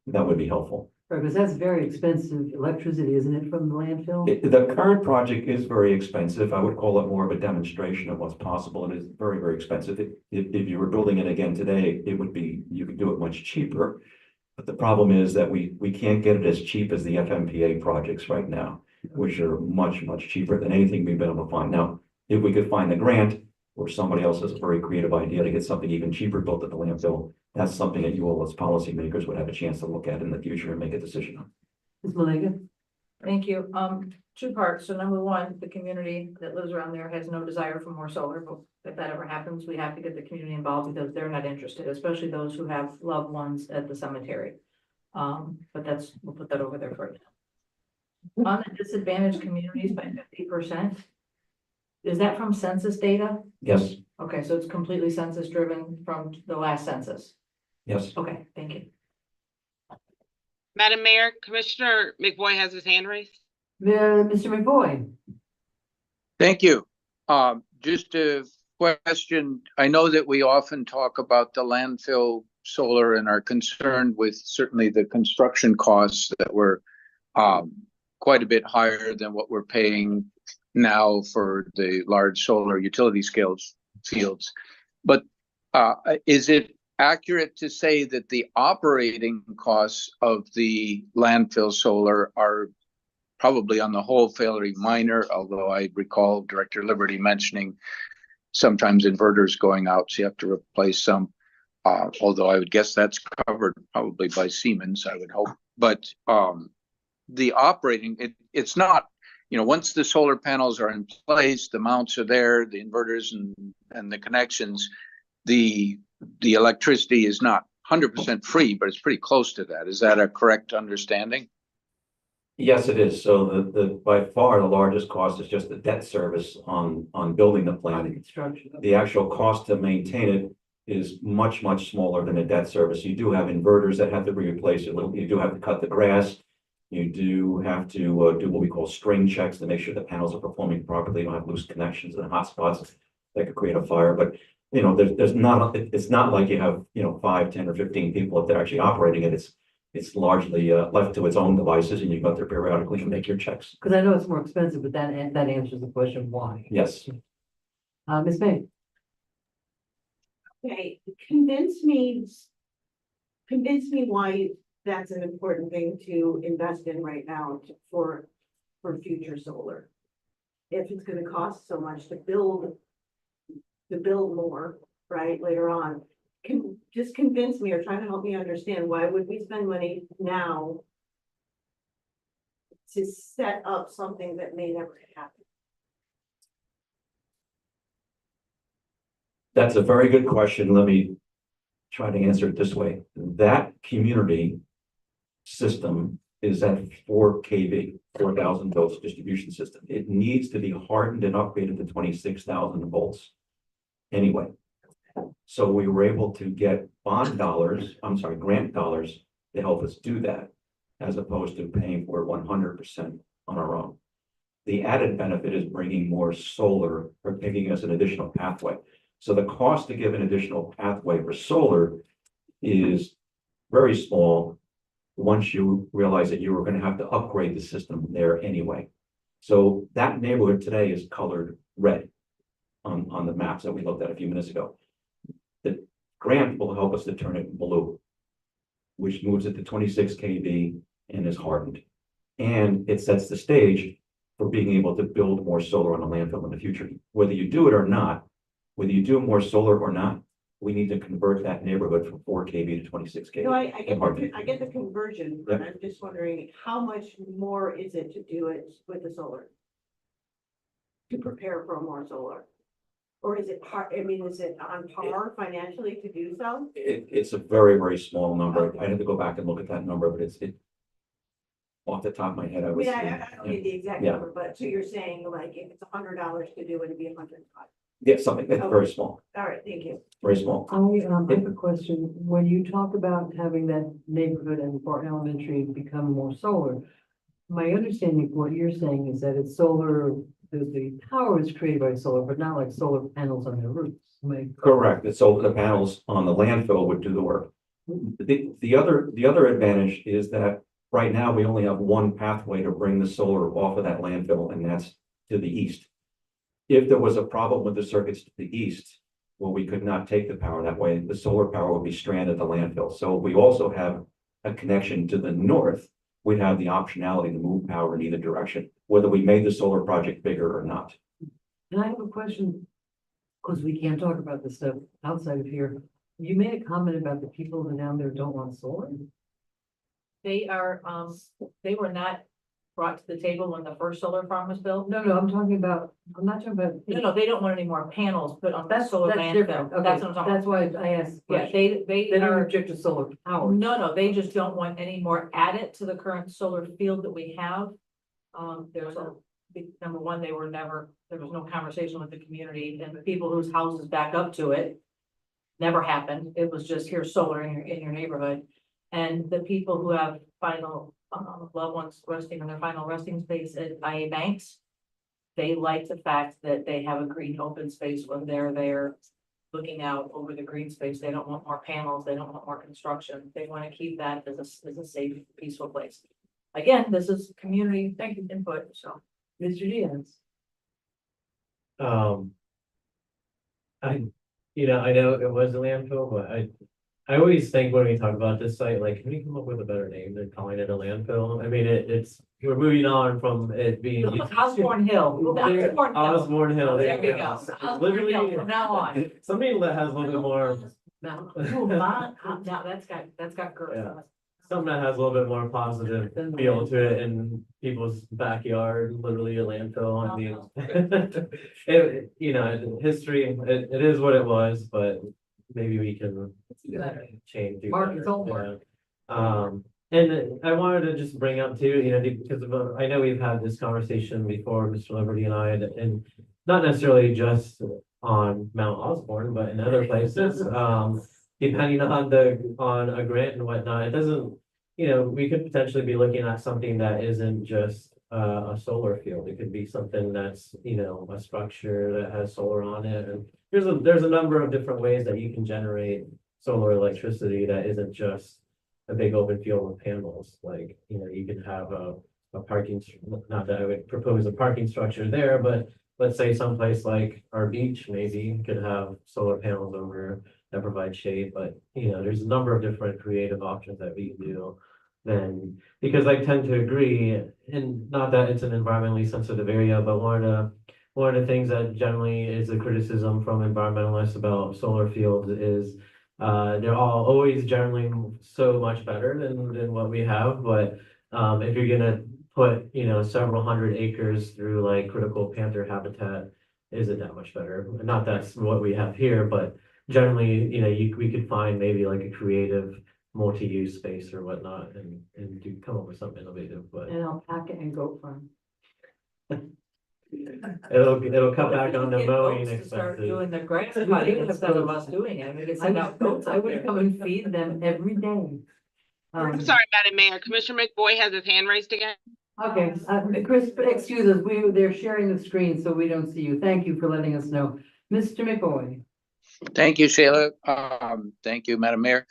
that would be helpful. right, because that's very expensive electricity, isn't it, from the landfill? The current project is very expensive. I would call it more of a demonstration of what's possible. It is very, very expensive. If you were building it again today, it would be, you could do it much cheaper. But the problem is that we can't get it as cheap as the FMPA projects right now, which are much, much cheaper than anything we've been able to find. Now, if we could find a grant or somebody else has a very creative idea to get something even cheaper built at the landfill, that's something that you all as policymakers would have a chance to look at in the future and make a decision on. Ms. Malega? Thank you. Two parts. So number one, the community that lives around there has no desire for more solar, but if that ever happens, we have to get the community involved because they're not interested, especially those who have loved ones at the cemetery. But we'll put that over there for now. On the disadvantaged communities by 50%, is that from census data? Yes, Okay, so it's completely census driven from the last census. yes. Okay, thank you. Madam Mayor, Commissioner McBoy has his hand raised. Mr. McBoy? Thank you. Just a question. I know that we often talk about the landfill solar and are concerned with certainly the construction costs that were quite a bit higher than what we're paying now for the large solar utility scales fields. But is it accurate to say that the operating costs of the landfill solar are probably on the whole fairly minor, although I recall Director Liberty mentioning sometimes inverters going out, so you have to replace some, although I would guess that's covered probably by Siemens, I would hope. But the operating, it's not, once the solar panels are in place, the mounts are there, the inverters and the connections, the electricity is not 100% free, but it's pretty close to that. Is that a correct understanding? Yes, it is. So the by far the largest cost is just the debt service on building the plant. Construction. The actual cost to maintain it is much, much smaller than the debt service. You do have inverters that have to be replaced. You do have to cut the grass. You do have to do what we call string checks to make sure the panels are performing properly, don't have loose connections and hotspots that could create a fire. But, you know, there's not, it's not like you have, you know, 5, 10, or 15 people up there actually operating it. It's largely left to its own devices, and you go out there periodically and make your checks. Because I know it's more expensive, but that answers the question why. Yes. Ms. May, Okay, convince me why that's an important thing to invest in right now for future solar. If it's gonna cost so much to build more, right, later on, just convince me or try to help me understand, why would we spend money now to set up something that may never happen? That's a very good question. Let me try to answer it this way. That community system is at 4 kV, 4,000 volts distribution system. It needs to be hardened and upgraded to 26,000 volts anyway. So we were able to get grant dollars to help us do that, as opposed to paying for it 100% on our own. The added benefit is bringing more solar, or giving us an additional pathway. So the cost to give an additional pathway for solar is very small once you realize that you were going to have to upgrade the system there anyway. So that neighborhood today is colored red on the maps that we looked at a few minutes ago. The grant will help us to turn it blue, which moves it to 26 kV and is hardened. And it sets the stage for being able to build more solar on the landfill in the future. Whether you do it or not, whether you do more solar or not, we need to convert that neighborhood from 4 kV to 26 kV. No, I get the conversion, but I'm just wondering, how much more is it to do it with the solar? To prepare for more solar? Or is it is it on par financially to do so? It's a very, very small number. I have to go back and look at that number, but it's off the top of my head, I would say. I don't need the exact Yeah. number, but so you're saying, like, if it's $100 to do it, it'd be 105. Yeah, something that's very small, All right, thank you. very small. I have a question. When you talk about having that neighborhood and for elementary become more solar, my understanding of what you're saying is that it's solar, the power is created by solar, but not like solar panels on the roofs. Correct. And so the panels on the landfill would do the work. The other advantage is that right now we only have one pathway to bring the solar off of that landfill, and that's to the east. If there was a problem with the circuits to the east, well, we could not take the power that way. The solar power would be stranded at the landfill. So we also have a connection to the north. We'd have the optionality to move power in either direction, whether we made the solar project bigger or not. And I have a question, because we can't talk about this stuff outside of here. You made a comment about the people who down there don't want solar. They are, they were not brought to the table when the first solar farm was built. No, I'm not talking about. No, they don't want any more panels put on the That's solar different. landfill. Okay, That's what I'm talking that's about. why I asked. the Yeah, question. they They don't are, object to solar power. no, they just don't want any more added to the current solar field that we have. There's number one, there was no conversation with the community, and the people whose houses back up to it never happened. It was just, here's solar in your neighborhood. And the people who have final loved ones resting in their final resting space at IA Banks, they like the fact that they have a green open space when they're there looking out over the green space. They don't want more panels. They don't want more construction. They want to keep that as a safe, peaceful place. Again, this is community input, so. Mr. Diaz. I know it was a landfill, but I always think when we talk about this site, like, can we come up with a better name than calling it a landfill? I mean, we're moving on from it being. Osborne Hill. Osborne Hill. There we go. It's Osborne Hill literally from now on. something that has a little bit more, Now, that's got girth. Yeah. something that has a little bit more positive feel to it in people's backyard, literally a landfill. I mean, history, it is what it was, but maybe we can change. Mark, it's all work. And I wanted to just bring up too, because I know we've had this conversation before, Mr. Liberty and I, and not necessarily just on Mount Osborne, but in other places. Depending on a grant and whatnot, it doesn't you know, we could potentially be looking at something that isn't just a solar field. It could be something that's, you know, a structure that has solar on it. And there's a number of different ways that you can generate solar electricity that isn't just a big open field with panels. Like, you know, you can have a parking, not that I would propose a parking structure there, but let's say someplace like our beach maybe could have solar panels over that provide shade, but you know, there's a number of different creative options that we can do. Then, because I tend to agree, and not that it's an environmentally sensitive area, but one of the things that generally is a criticism from environmentalists about solar fields is they're all always generally so much better than what we have, but if you're gonna put, you know, several hundred acres through like critical panther habitat, is it that much better? Not that's what we have here, but generally, you know, we could find maybe like a creative multi-use space or whatnot and do come up with something innovative, but And alpaca and goat farm. it'll cut back on the Get mowing folks to start expenses. doing the grass cutting instead of us doing it. We could send out goats I out would there. come and feed them every day. I'm sorry, Madam Mayor, Commissioner McBoy has his hand raised again. Okay, Chris, excuse us, they're sharing the screen, so we don't see you. Thank you for letting us know. Mr. McBoy. Thank you, Sheila. Thank you, Madam Mayor.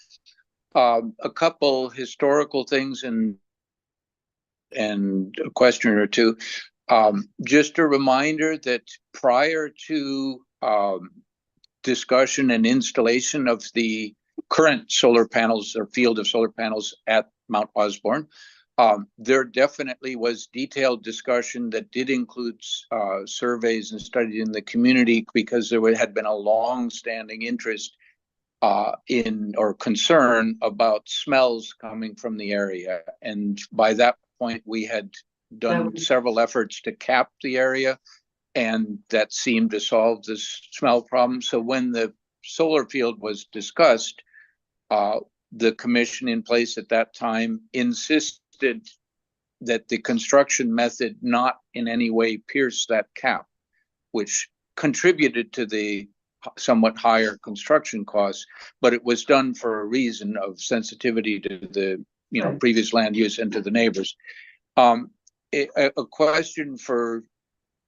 A couple historical things and a question or two. Just a reminder that prior to discussion and installation of the current solar panels or field of solar panels at Mount Osborne, there definitely was detailed discussion that did include surveys and studies in the community, because there had been a long-standing interest in or concern about smells coming from the area. And by that point, we had done several efforts to cap the area, and that seemed to solve this smell problem. So when the solar field was discussed, the commission in place at that time insisted that the construction method not in any way pierce that cap, which contributed to the somewhat higher construction costs, but it was done for a reason of sensitivity to the, you know, previous land use and to the neighbors. A question for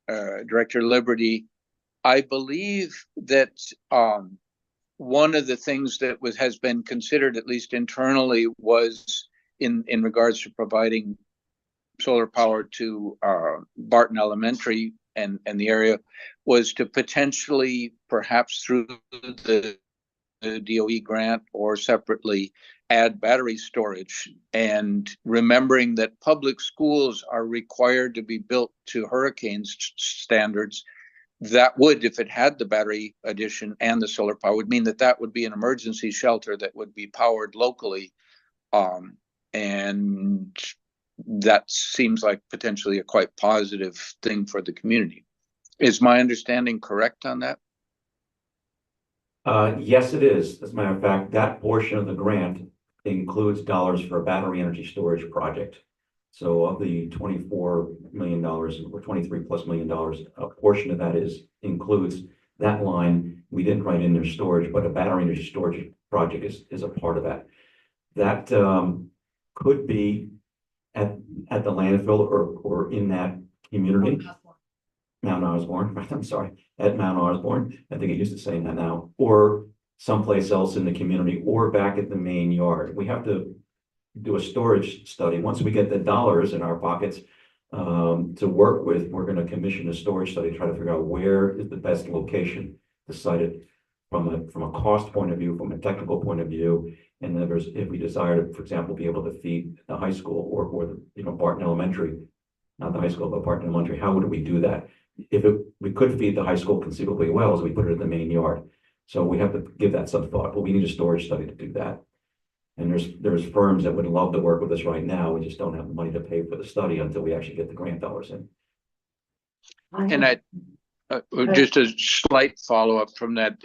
Director Liberty. I believe that one of the things that has been considered, at least internally, was in regards to providing solar power to Barton Elementary and the area, was to potentially, perhaps through the DOE grant or separately, add battery storage. And remembering that public schools are required to be built to hurricane standards, that would, if it had the battery addition and the solar power, would mean that that would be an emergency shelter that would be powered locally. And that seems like potentially a quite positive thing for the community. Is my understanding correct on that? Yes, it is. As a matter of fact, that portion of the grant includes dollars for a battery energy storage project. So of the $24 million or $23+ million, a portion of that includes that line. We didn't write in there storage, but a battery energy storage project is a part of that. That could be at the landfill or in that community. Mount Osborne, I'm sorry, at Mount Osborne. I think it used to saying that now, or someplace else in the community, or back at the main yard. We have to do a storage study. Once we get the dollars in our pockets to work with, we're going to commission a storage study, try to figure out where is the best location to site it from a cost point of view, from a technical point of view. And then if we desire to, for example, be able to feed the high school or the, you know, Barton Elementary, not the high school, but Barton Elementary, how would we do that? We could feed the high school conceivably well, as we put it in the main yard. So we have to give that some thought, but we need a storage study to do that. And there's firms that would love to work with us right now. We just don't have the money to pay for the study until we actually get the grant dollars in. And just a slight follow-up from that,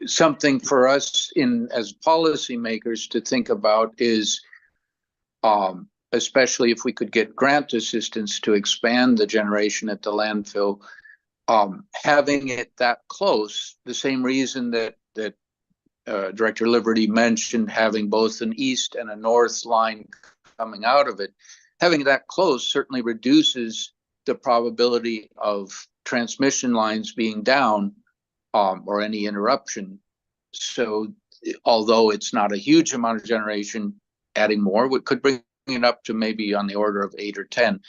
something for us as policymakers to think about is, especially if we could get grant assistance to expand the generation at the landfill, having it that close, the same reason that Director Liberty mentioned, having both an east and a north line coming out of it. Having that close certainly reduces the probability of transmission lines being down, or any interruption. So although it's not a huge amount of generation, adding more could bring it up to maybe on the order of 8 or 10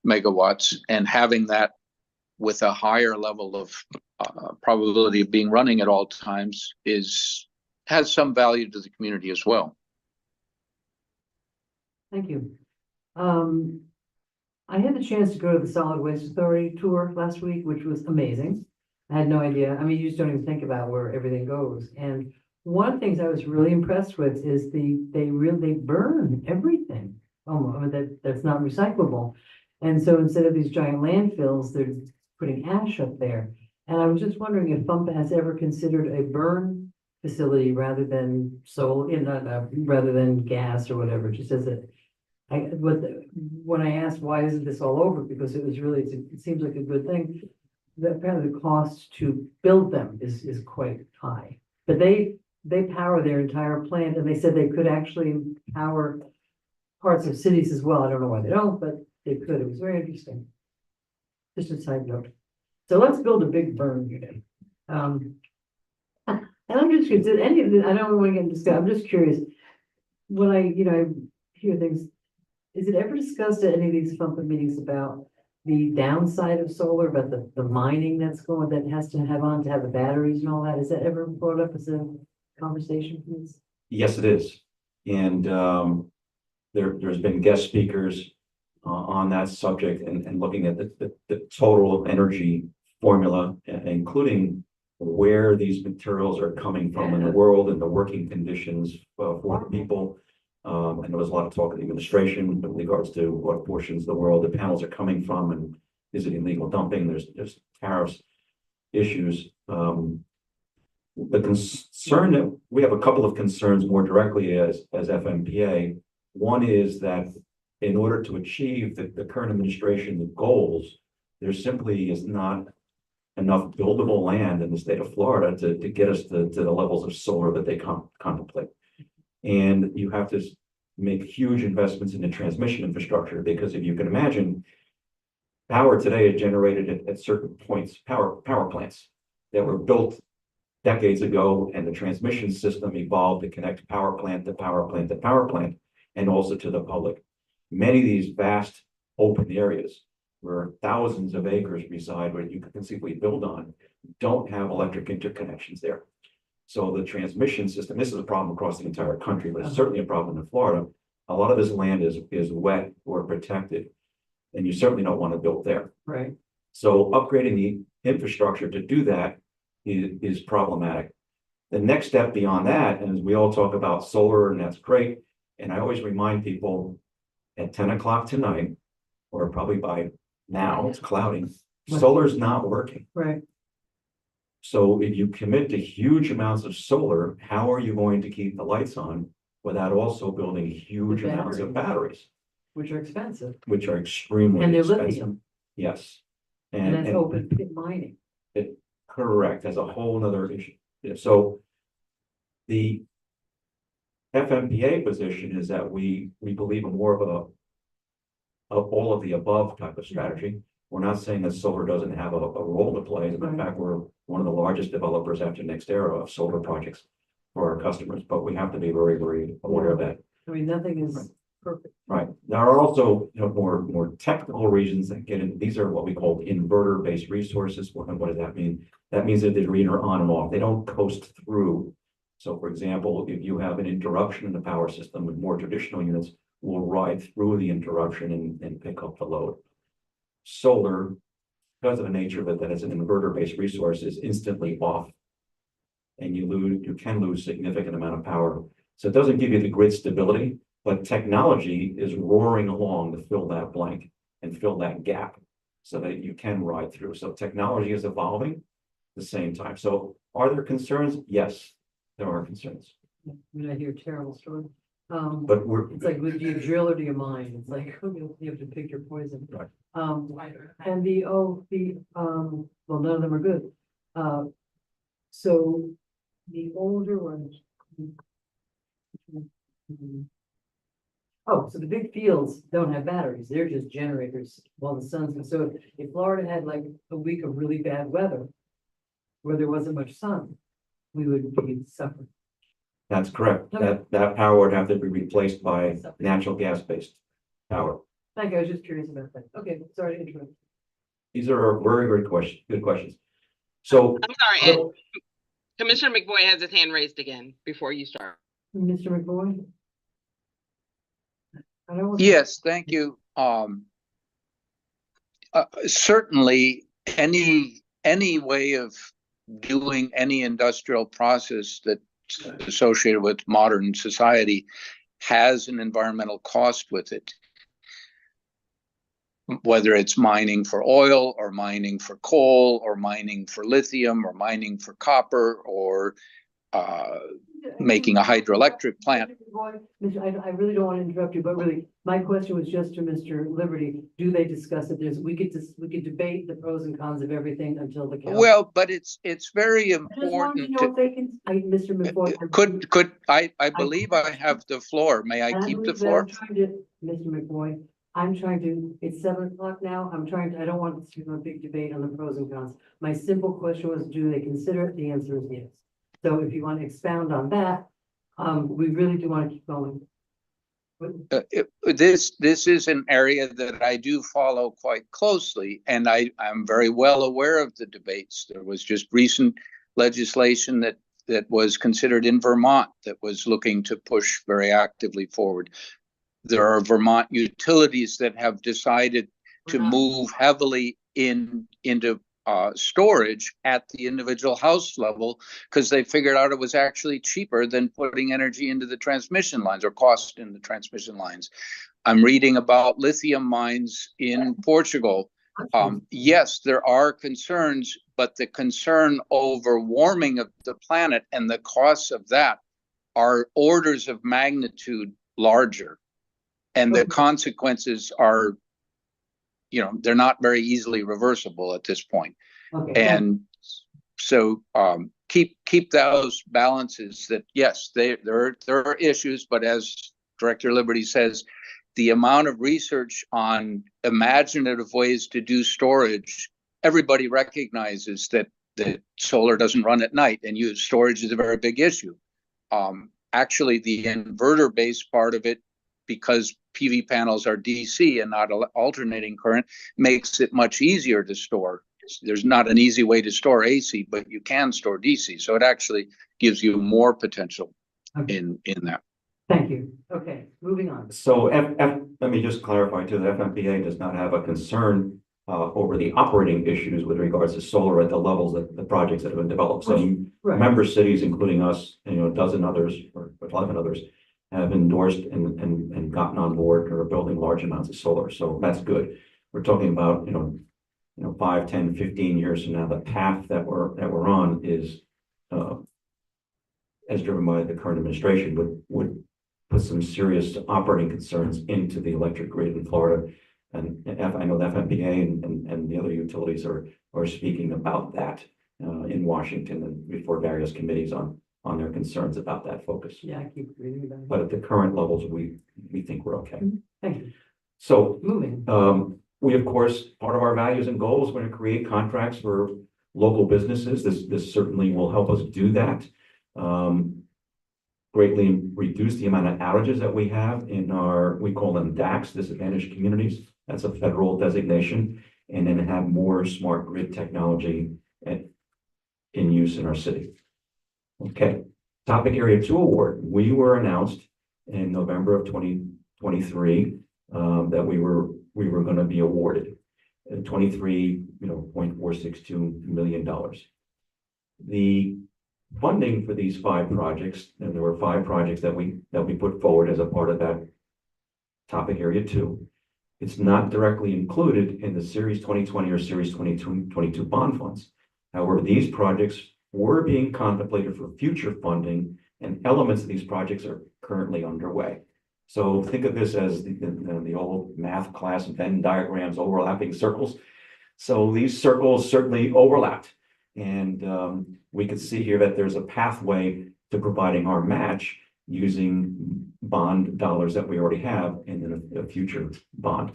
megawatts, and having that with a higher level of probability of being running at all times has some value to the community as well. Thank you. I had the chance to go to the Solid Waste Authority tour last week, which was amazing. I had no idea. I mean, you just don't even think about where everything goes. And one of the things I was really impressed with is they burn everything. Oh, I mean, that's not recyclable. And so instead of these giant landfills, they're putting ash up there. And I was just wondering if Bumpa has ever considered a burn facility rather than rather than gas or whatever, just as a, when I asked why isn't this all over, because it was really, it seems like a good thing. That apparently the cost to build them is quite high, but they power their entire plant, and they said they could actually power parts of cities as well. I don't know why they don't, but they could. It was very interesting. Just a side note. So let's build a big burn unit. And I'm just curious, did any of the, I don't want to get into discuss, I'm just curious, when I hear things, is it ever discussed at any of these Bumpa meetings about the downside of solar, about the mining that has to have the batteries and all that? Is that ever brought up as a conversation, please? Yes, it is. And there's been guest speakers on that subject and looking at the total energy formula, including where these materials are coming from in the world and the working conditions for the people. And there was a lot of talk in the administration with regards to what portions of the world the panels are coming from, and is it illegal dumping? There's tariffs issues. The concern that we have a couple of concerns more directly as FMPA. One is that in order to achieve the current administration goals, there simply is not enough buildable land in the state of Florida to get us to the levels of solar that they contemplate. And you have to make huge investments in the transmission infrastructure, because if you can imagine, power today is generated at certain points, power plants that were built decades ago, and the transmission system evolved to connect power plant to power plant to power plant, and also to the public. Many of these vast open areas where thousands of acres reside, where you can conceivably build on, don't have electric interconnections there. So the transmission system, this is a problem across the entire country, but it's certainly a problem in Florida. A lot of this land is wet or protected, and you certainly don't want to build there. Right. So upgrading the infrastructure to do that is problematic. The next step beyond that, and as we all talk about solar, and that's great, and I always remind people at 10 o'clock tonight, or probably by now, it's clouding, solar's not working. Right. So if you commit to huge amounts of solar, how are you going to keep the lights on without also building huge amounts of batteries? Which are expensive. Which are extremely And they're expensive. lithium. Yes. And that's open pit mining. Correct, that's a whole nother issue. Yeah, so the FMPA position is that we believe in more of all of the above type of strategy. We're not saying that solar doesn't have a role to play. As a matter of fact, we're one of the largest developers after NextEra of solar projects for our customers, but we have to be very, very aware of that. I mean, nothing is perfect. Right. There are also, more technical reasons that get in. These are what we call inverter-based resources. What does that mean? That means that they're either on and off. They don't coast through. So for example, if you have an interruption in the power system, with more traditional units will ride through the interruption and pick up the load. Solar, because of the nature of it, that it's an inverter-based resource, is instantly off. And you can lose significant amount of power. So it doesn't give you the grid stability, but technology is roaring along to fill that blank and fill that gap so that you can ride through. So technology is evolving at the same time. So are there concerns? Yes, there are concerns. I mean, I hear terrible stories. But it's like, do you drill or do you mine? It's like, you have to pick your poison. Right. And well, none of them are good. So the older ones. Oh, so the big fields don't have batteries, they're just generators while the sun's, so if Florida had like a week of really bad weather. Where there wasn't much sun, we would be suffering. That's correct. Okay. That power would have to be replaced by natural gas-based power. Thank you, I was just curious about that. Okay, sorry to interrupt. These are very good questions. So. I'm sorry, Ed. Commissioner McBoy has his hand raised again before you start. Mr. McBoy? I don't want- Yes, thank you. Certainly, any way of doing any industrial process that's associated with modern society has an environmental cost with it. Whether it's mining for oil or mining for coal or mining for lithium or mining for copper or making a hydroelectric plant. I really don't want to interrupt you, but really, my question was just to Mr. Liberty. Do they discuss it? We could debate the pros and cons of everything until the. Well, but it's very I just wanted to important know if they can, Mr. McBoy. could I believe I have the floor. May I keep the floor? Mr. McBoy, it's 7 o'clock now. I don't want this to be a big debate on the pros and cons. My simple question was, do they consider it? The answer is yes. So if you want to expound on that, we really do want to keep going. This is an area that I do follow quite closely, and I'm very well aware of the debates. There was just recent legislation that was considered in Vermont that was looking to push very actively forward. There are Vermont utilities that have decided to move heavily into storage at the individual house level because they figured out it was actually cheaper than putting energy into the transmission lines or cost in the transmission lines. I'm reading about lithium mines in Portugal. Yes, there are concerns, but the concern over warming of the planet and the costs of that are orders of magnitude larger. And the consequences are, they're not very easily reversible at this point. Okay. And so keep those balances that, yes, there are issues, but as Director Liberty says, the amount of research on imaginative ways to do storage, everybody recognizes that solar doesn't run at night and storage is a very big issue. Actually, the inverter-based part of it, because PV panels are DC and not alternating current, makes it much easier to store. There's not an easy way to store AC, but you can store DC. So it actually gives you more potential in that. Thank you. Okay, moving on. So let me just clarify too, the FMPA does not have a concern over the operating issues with regards to solar at the levels that the projects that have been developed. Some member cities, including us, a dozen others or 11 others, have endorsed and gotten on board or are building large amounts of solar. So that's good. We're talking about, 5, 10, 15 years from now, the path that we're on is as driven by the current administration would put some serious operating concerns into the electric grid in Florida. And I know the FMPA and the other utilities are speaking about that in Washington and before various committees on their concerns about that focus. Yeah, I keep reading about it. But at the current levels, we think we're okay. Thank you. So Moving. we, of course, part of our values and goals, we're going to create contracts for local businesses. This certainly will help us do that. Greatly reduce the amount of outages that we have in we call them DACs, disadvantaged communities. That's a federal designation. And then have more smart grid technology in use in our city. Okay, Topic Area 2 award. We were announced in November of 2023 that we were going to be awarded $23.462 million. The funding for these 5 projects, and there were 5 projects that we put forward as a part of that Topic Area 2. It's not directly included in the Series 2020 or Series 2022 bond funds. However, these projects were being contemplated for future funding, and elements of these projects are currently underway. So think of this as the old math class Venn diagrams, overlapping circles. So these circles certainly overlapped, and we can see here that there's a pathway to providing our match using bond dollars that we already have and then a future bond.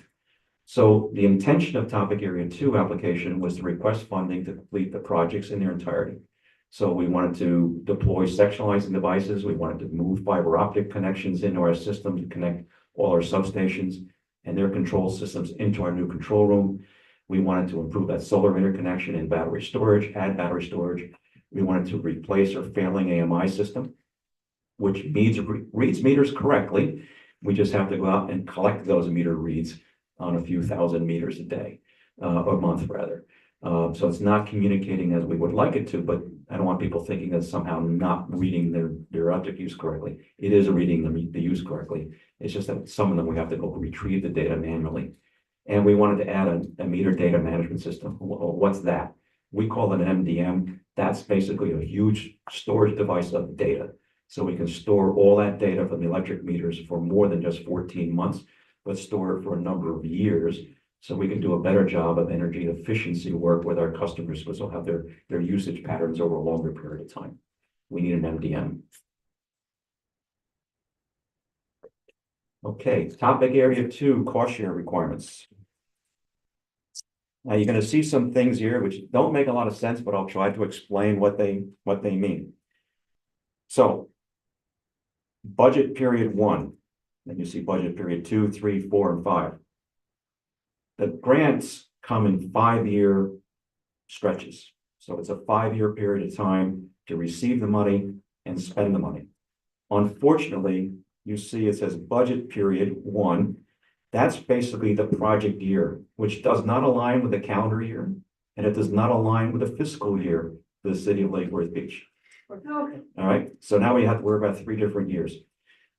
So the intention of topic area 2 application was to request funding to complete the projects in their entirety. So we wanted to deploy sectionalizing devices. We wanted to move fiber optic connections into our system to connect all our substations and their control systems into our new control room. We wanted to improve that solar interconnection and battery storage, add battery storage. We wanted to replace our failing AMI system, which reads meters correctly. We just have to go out and collect those meter reads on a few thousand meters a day, a month rather. So it's not communicating as we would like it to, but I don't want people thinking that somehow not reading their object use correctly. It is reading the use correctly. It's just that some of them we have to go retrieve the data manually. And we wanted to add a meter data management system. What's that? We call it an MDM. That's basically a huge storage device of data. So we can store all that data from the electric meters for more than just 14 months, but store it for a number of years. So we can do a better job of energy efficiency work with our customers, because they'll have their usage patterns over a longer period of time. We need an MDM. Okay, topic area 2, cost share requirements. Now you're going to see some things here which don't make a lot of sense, but I'll try to explain what they mean. So, budget period 1, then you see budget period 2, 3, 4, and 5. The grants come in 5-year stretches. So it's a 5-year period of time to receive the money and spend the money. Unfortunately, you see it says budget period 1. That's basically the project year, which does not align with the calendar year, and it does not align with the fiscal year for the city of Lake Worth Beach. All right, so now we have to worry about 3 different years.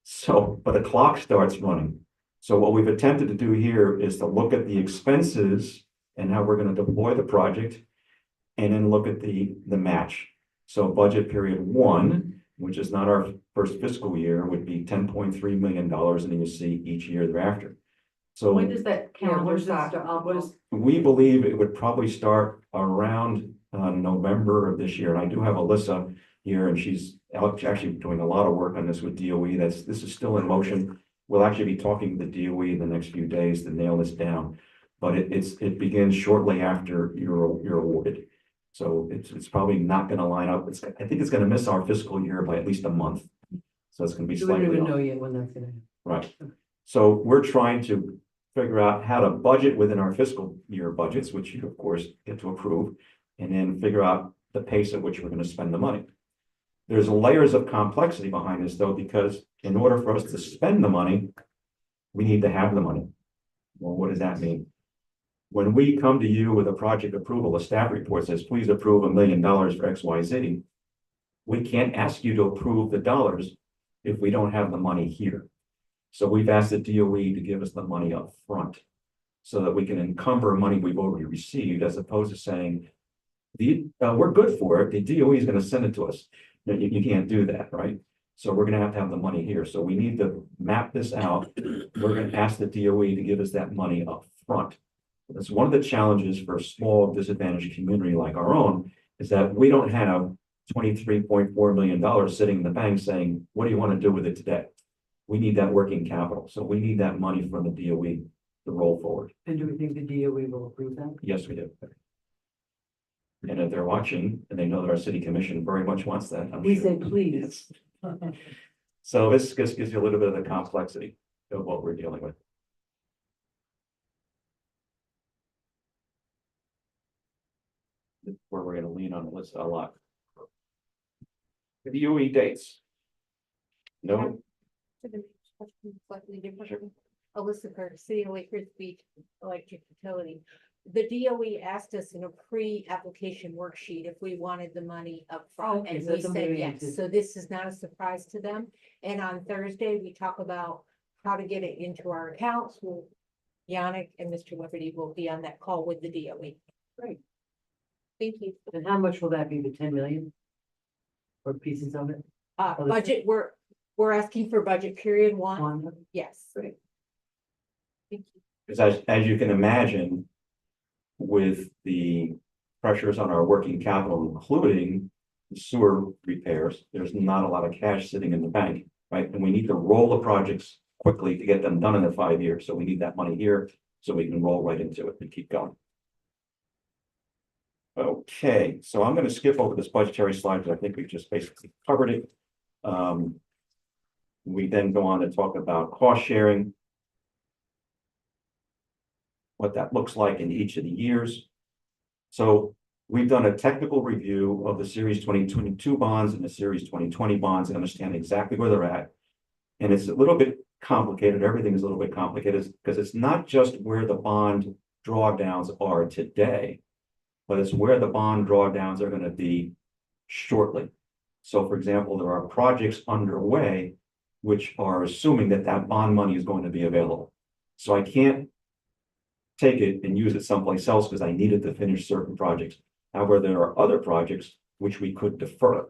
So, but the clock starts running. So what we've attempted to do here is to look at the expenses and how we're going to deploy the project, and then look at the match. So budget period 1, which is not our first fiscal year, would be $10.3 million, and then you see each year thereafter. So When does that calendar what does it start? start? What is, we believe it would probably start around November of this year. And I do have Alyssa here, and she's actually doing a lot of work on this with DOE. This is still in motion. We'll actually be talking to the DOE in the next few days to nail this down. But it begins shortly after you're awarded. So it's probably not going to line up. I think it's going to miss our fiscal year by at least a month. So it's going to be So we don't slightly even off. know yet when that's gonna happen. Right. So we're trying to figure out how to budget within our fiscal year budgets, which you of course get to approve, and then figure out the pace at which we're going to spend the money. There's layers of complexity behind this though, because in order for us to spend the money, we need to have the money. Well, what does that mean? When we come to you with a project approval, a staff report says, please approve $1 million for XYZ. We can't ask you to approve the dollars if we don't have the money here. So we've asked the DOE to give us the money up front so that we can encumber money we've already received, as opposed to saying, we're good for it. The DOE is going to send it to us. You can't do that, right? So we're going to have the money here. So we need to map this out. We're going to ask the DOE to give us that money up front. That's one of the challenges for a small disadvantaged community like our own, is that we don't have $23.4 million sitting in the bank saying, what do you want to do with it today? We need that working capital. So we need that money from the DOE to roll forward. And do we think the DOE will approve that? Yes, we do. And if they're watching and they know that our city commission very much wants that, I'm We sure. say please. So this just gives you a little bit of the complexity of what we're dealing with. Where we're going to lean on the list a lot. The DOE dates. No, Slightly different. Alyssa Kirk, City of Lake Worth Beach Electric Utility. The DOE asked us in a pre-application worksheet if we wanted the money up front, Okay, and so we that's something said we yes. did. So this is not a surprise to them. And on Thursday, we talk about how to get it into our accounts. Yannick and Mr. Liberty will be on that call with the DOE. Great. Thank you. And how much will that be, the 10 million? Or pieces of it? Alyssa? Budget, we're asking for budget period 1. One? Yes. Great. Thank you. because as you can imagine, with the pressures on our working capital, including sewer repairs, there's not a lot of cash sitting in the bank right? And we need to roll the projects quickly to get them done in the 5 years. So we need that money here so we can roll right into it and keep going. Okay, so I'm going to skip over this budgetary slide because I think we just basically covered it. We then go on to talk about cost sharing, what that looks like in each of the years. So we've done a technical review of the Series 2022 bonds and the Series 2020 bonds and understand exactly where they're at. And it's a little bit complicated. Everything is a little bit complicated because it's not just where the bond drawdowns are today, but it's where the bond drawdowns are going to be shortly. So for example, there are projects underway which are assuming that that bond money is going to be available. So I can't take it and use it someplace else because I need it to finish certain projects. However, there are other projects which we could defer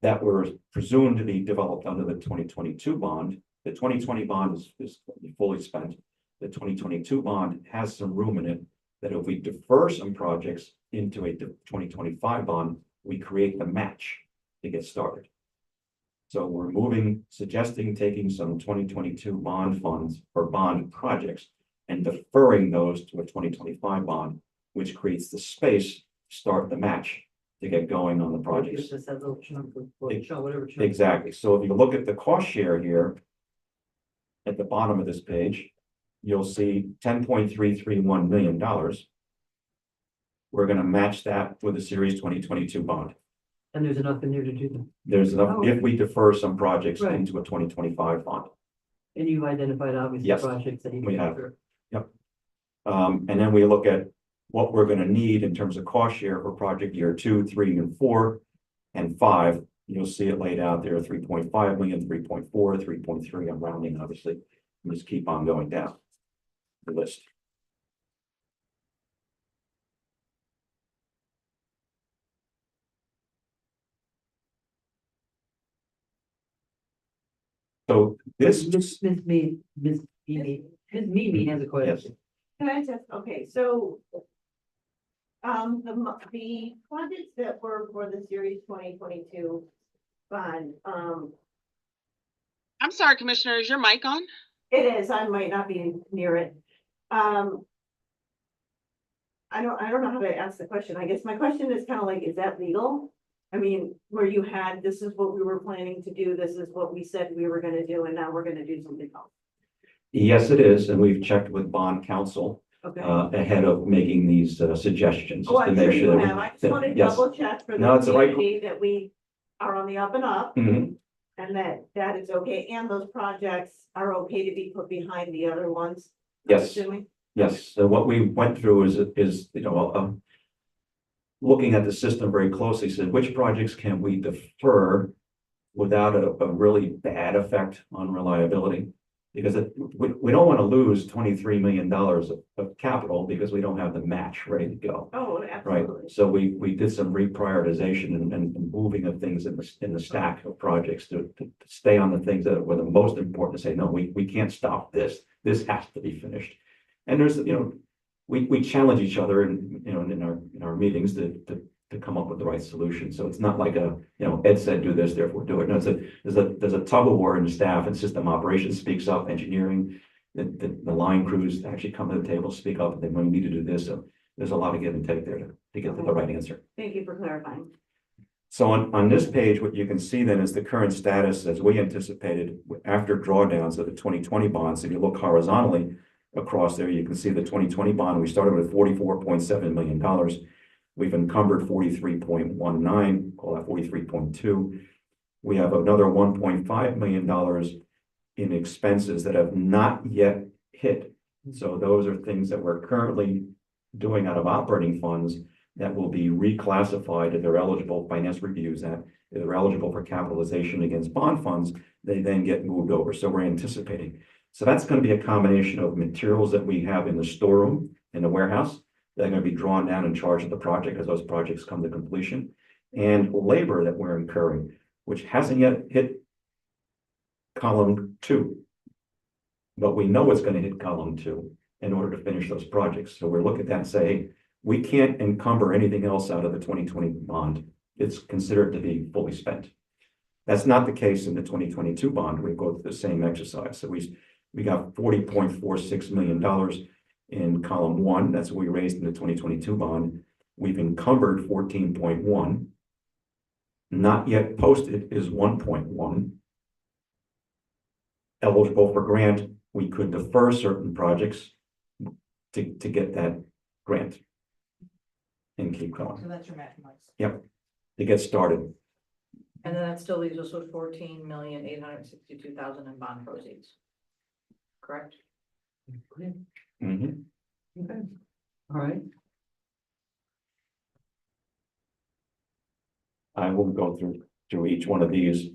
that were presumed to be developed under the 2022 bond. The 2020 bond is fully spent. The 2022 bond has some room in it that if we defer some projects into a 2025 bond, we create the match to get started. So we're suggesting taking some 2022 bond funds or bond projects and deferring those to a 2025 bond, which creates the space to start the match to get going on the projects. Gives us that little chunk of, whatever chunk. Exactly. So if you look at the cost share here at the bottom of this page, you'll see $10.331 million. We're going to match that with the Series 2022 bond. And there's enough in there to do them. There's enough Oh. if we defer some projects Right. into a 2025 bond. And you've identified obviously Yes, projects that you. we can have. defer. And then we look at what we're going to need in terms of cost share for project year 2, 3, and 4, and 5. You'll see it laid out there, 3.5 million, 3.4, 3.3. I'm rounding, obviously. And just keep on going down the list. So this, Ms. Mimi has a question. Can I just, okay, so. The projects that were for the Series 2022 bond, I'm sorry, Commissioner, is your mic on? it is, I might not be near it. I don't know how to ask the question. I guess my question is kind of like, is that legal? I mean, where you had, this is what we were planning to do, this is what we said we were gonna do, and now we're gonna do something else. yes, it is, and we've checked with bond counsel Okay. ahead of making these suggestions. Oh, just to I'm make sure you that we- have. I just want to yes. double check for No, the it's the right- community that we are on the up and up. Mhm. And that is okay, and those projects are okay to be put behind the other ones? I'm Yes. assuming? Yes, so what we went through is looking at the system very closely, said which projects can we defer without a really bad effect on reliability? Because we don't want to lose $23 million of capital because we don't have the match ready to go. Oh, Right, absolutely. so we did some reprioritization and moving of things in the stack of projects to stay on the things that were the most important, to say, no, we can't stop this. This has to be finished. And there's, we challenge each other in our meetings to come up with the right solution. So it's not like Ed said, do this, therefore do it. No, there's a tug of war in the staff, and system operations speaks up, engineering, the line crews actually come to the table, speak up, and then when we need to do this. So there's a lot of give and take there to get to the right answer. Thank you for clarifying. So on this page, what you can see then is the current status as we anticipated after drawdowns of the 2020 bonds. If you look horizontally across there, you can see the 2020 bond, we started with $44.7 million. We've encumbered 43.19, call that 43.2. We have another $1.5 million in expenses that have not yet hit. So those are things that we're currently doing out of operating funds that will be reclassified if they're eligible finance reviews, that if they're eligible for capitalization against bond funds, they then get moved over. So we're anticipating. So that's going to be a combination of materials that we have in the storeroom, in the warehouse, that are going to be drawn down in charge of the project as those projects come to completion, and labor that we're incurring, which hasn't yet hit column 2. But we know it's going to hit column 2 in order to finish those projects. So we're looking at that and say, hey, we can't encumber anything else out of the 2020 bond. It's considered to be fully spent. That's not the case in the 2022 bond. We go through the same exercise. So we got $40.46 million in column 1. That's what we raised in the 2022 bond. We've encumbered 14.1. Not yet posted is 1.1. Eligible for grant, we could defer certain projects to get that grant and keep going. So that's your maximize. Yep, to get started. And then that still leaves us with 14,862,000 in bond proceeds. Correct? Mhm. Okay, all right. I won't go through each one of these.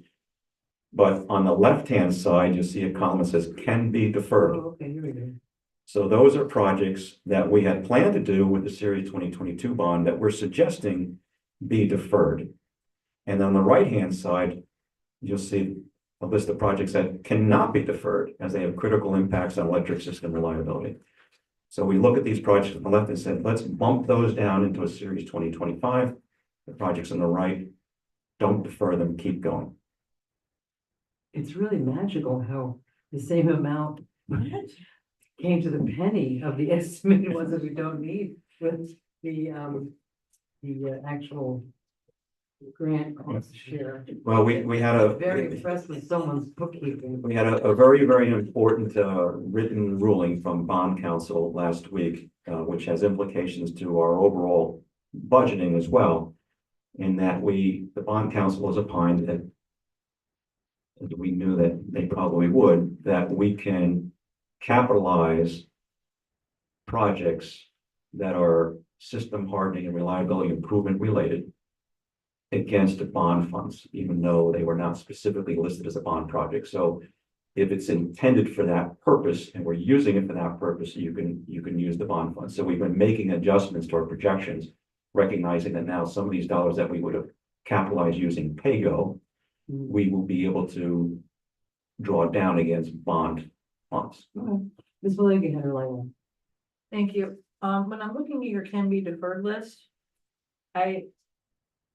But on the left-hand side, you'll see a column that says can be deferred. Oh, okay, here we go. So those are projects that we had planned to do with the Series 2022 bond that we're suggesting be deferred. And on the right-hand side, you'll see a list of projects that cannot be deferred as they have critical impacts on electric system reliability. So we look at these projects on the left and said, let's bump those down into a Series 2025. The projects on the right, don't defer them, keep going. It's really magical how the same amount came to the penny of the estimated ones that we don't need with the actual grant cost share. Well, we had a. Very impressed with someone's bookkeeping. We had a very, very important written ruling from bond counsel last week, which has implications to our overall budgeting as well. In that the bond counsel has opined that we knew that they probably would, that we can capitalize projects that are system hardening and reliability improvement related against the bond funds, even though they were not specifically listed as a bond project. So if it's intended for that purpose and we're using it for that purpose, you can use the bond fund. So we've been making adjustments to our projections, recognizing that now some of these dollars that we would have capitalized using PAYGO, we will be able to draw down against bond funds. Ms. Malinky had her line on. Thank you. When I'm looking at your can be deferred list, I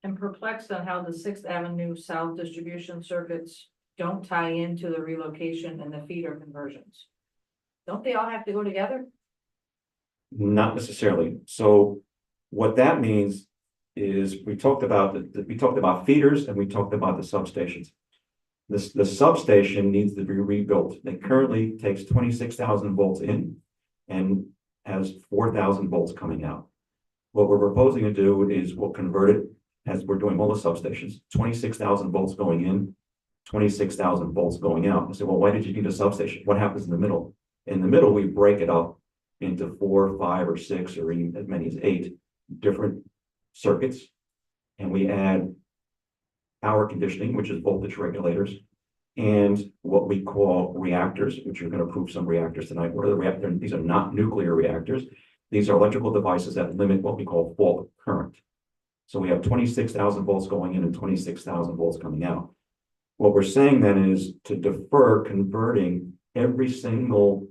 am perplexed on how the 6th Avenue South distribution circuits don't tie into the relocation and the feeder conversions. Don't they all have to go together? Not necessarily. So what that means is we talked about feeders and we talked about the substations. The substation needs to be rebuilt. It currently takes 26,000 volts in and has 4,000 volts coming out. What we're proposing to do is we'll convert it as we're doing all the substations, 26,000 volts going in, 26,000 volts going out. I said, well, why did you need a substation? What happens in the middle? In the middle, we break it up into 4, 5, or 6, or even as many as 8 different circuits, and we add power conditioning, which is voltage regulators, and what we call reactors, which you're going to prove some reactors tonight. What are the reactors? These are not nuclear reactors. These are electrical devices that limit what we call fault current. So we have 26,000 volts going in and 26,000 volts coming out. What we're saying then is to defer converting every single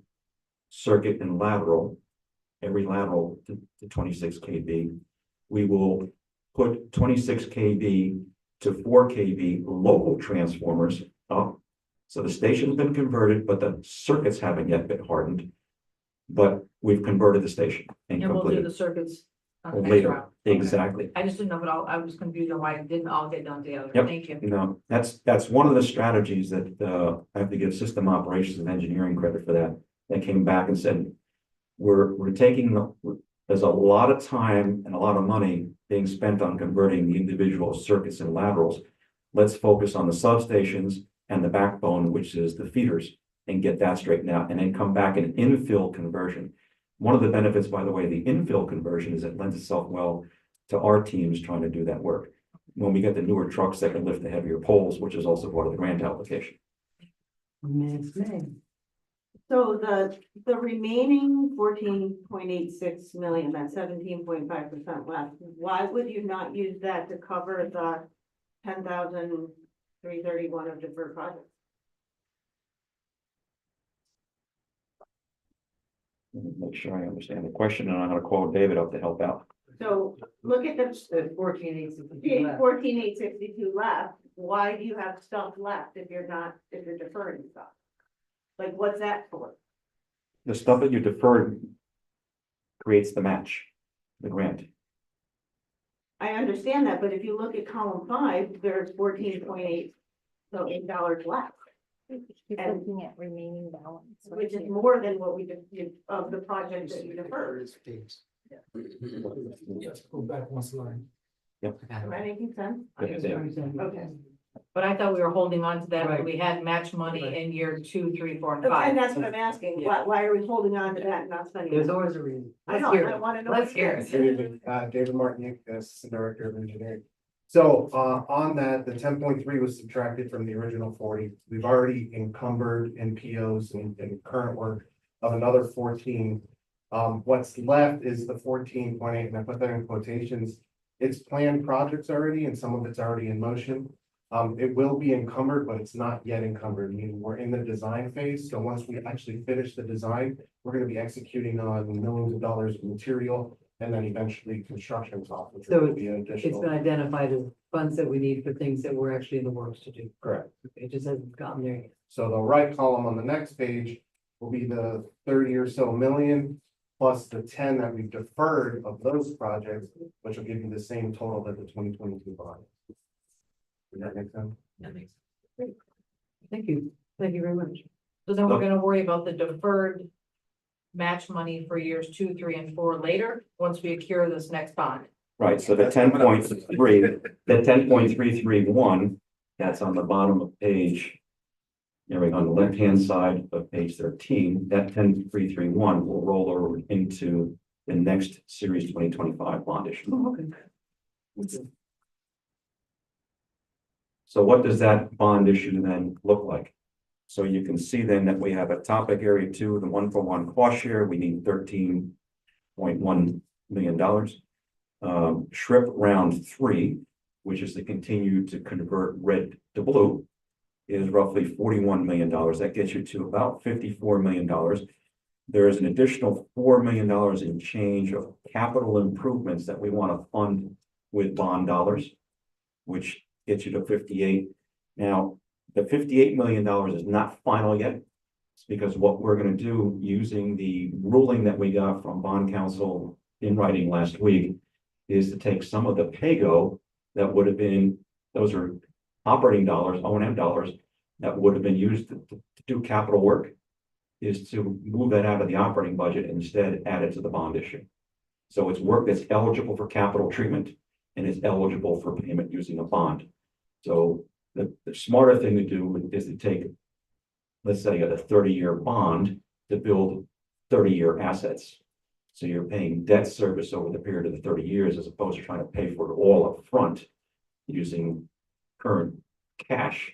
circuit and lateral, every lateral to 26 kV. We will put 26 kV to 4 kV local transformers up. So the station's been converted, but the circuits haven't yet been hardened. But we've converted the station and And we'll do completed the circuits on the next later. round. Okay. Exactly. I just didn't know it all. I was confused on why it didn't all get done together. Yep. Thank you. No, that's one of the strategies that I have to give system operations and engineering credit for that. They came back and said, we're taking there's a lot of time and a lot of money being spent on converting the individual circuits and laterals. Let's focus on the substations and the backbone, which is the feeders, and get that straightened out, and then come back and infill conversion. One of the benefits, by the way, the infill conversion is it lends itself well to our teams trying to do that work. When we get the newer trucks that can lift the heavier poles, which is also part of the grant application. Ms. May. So the remaining 14.86 million, that's 17.5% left, why would you not use that to cover the 10,331 of deferred projects? Let me make sure I understand the question, and I'm gonna call David up to help out. So look at the 14,862 left. 14,862 left, why do you have stuff left if you're deferring stuff? Like, what's that for? The stuff that you deferred creates the match, the grant. I understand that, but if you look at column 5, there's $14.8 million left, Keep And- looking at remaining balance. which is more than what we did of the project that you deferred. Go back one slide. Am I making sense? Okay. But I thought we were holding on to that when Right. we had match money Right. in year 2, 3, 4, and And 5. that's what I'm asking. Yeah. Why are we holding on to that and not spending There's it? always a reason. I Let's know, hear I it. wanna know. Let's what hear it it. is. David Martinick, Assistant Director of Engineering. So, on that, the 10.3 was subtracted from the original 40. We've already encumbered in POs and current work of another 14. What's left is the 14.8, and I put that in quotations. It's planned projects already, and some of it's already in motion. It will be encumbered, but it's not yet encumbered, meaning we're in the design phase. So once we actually finish the design, we're gonna be executing on millions of dollars of material and then eventually construction costs, which So will be an It's been additional. identified as funds that we need for things that we're actually in the works to do. Correct. It just hasn't gotten there yet. So the right column on the next page will be the 30 or so million plus the 10 that we've deferred of those projects, which will give you the same total that the 2022 bond. Does that make sense? That makes sense. Great. Thank you. Thank you very much. So then we're gonna worry about the deferred match money for years 2, 3, and 4 later, once we accrue this next bond. Right, so the 10.3, the 10.331, that's on the bottom of page. There we go, on the left-hand side of page 13, that 10.331 will roll over into the next series 2025 bond issue. Oh, okay. So what does that bond issue then look like? So you can see then that we have a topic area 2, the 1-for-1 cost share, we need $13.1 million. Shrip round 3, which is to continue to convert red to blue, is roughly $41 million. That gets you to about $54 million. There is an additional $4 million in change of capital improvements that we want to fund with bond dollars, which gets you to 58. Now, the $58 million is not final yet. It's because what we're going to do using the ruling that we got from bond counsel in writing last week is to take some of the pay-go that would have been, those are operating dollars, O&M dollars, that would have been used to do capital work, is to move that out of the operating budget and instead add it to the bond issue. So it's work that's eligible for capital treatment and is eligible for payment using a bond. So the smarter thing to do is to take, let's say, a 30-year bond to build 30-year assets. So you're paying debt service over the period of the 30 years as opposed to trying to pay for it all up front using current cash,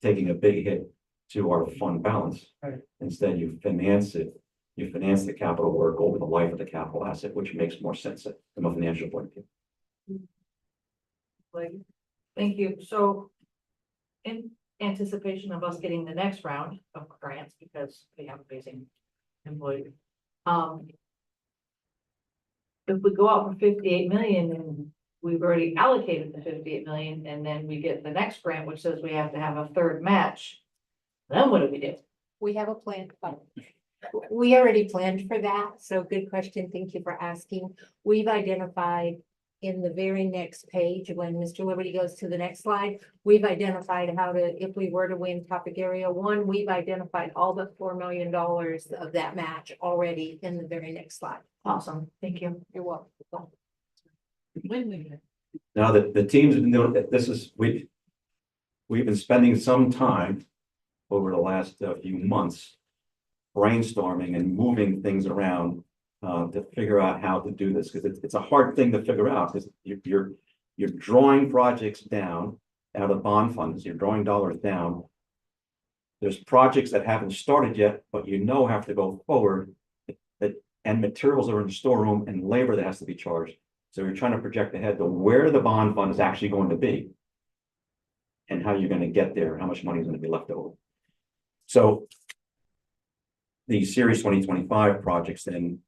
taking a big hit to our fund balance. Right. Instead, you finance it, you finance the capital work over the life of the capital asset, which makes more sense from a financial point of view. Like, thank you. So in anticipation of us getting the next round of grants, because we have a amazing employee. If we go out for 58 million and we've already allocated the 58 million, and then we get the next grant, which says we have to have a third match, then what do we do? We have a plan. We already planned for that, so good question. Thank you for asking. We've identified in the very next page, when Mr. Liberty goes to the next slide, we've identified how to, if we were to win topic area 1, we've identified all the $4 million of that match already in the very next slide. Awesome, thank you. You're welcome. Now that the teams have been doing, this is, we've been spending some time over the last few months brainstorming and moving things around to figure out how to do this, because it's a hard thing to figure out, because you're drawing projects down out of bond funds, you're drawing dollars down. There's projects that haven't started yet, but have to go forward, and materials are in the storeroom and labor that has to be charged. So you're trying to project ahead to where the bond fund is actually going to be and how you're going to get there, how much money is going to be left over. So the Series 2025 projects, then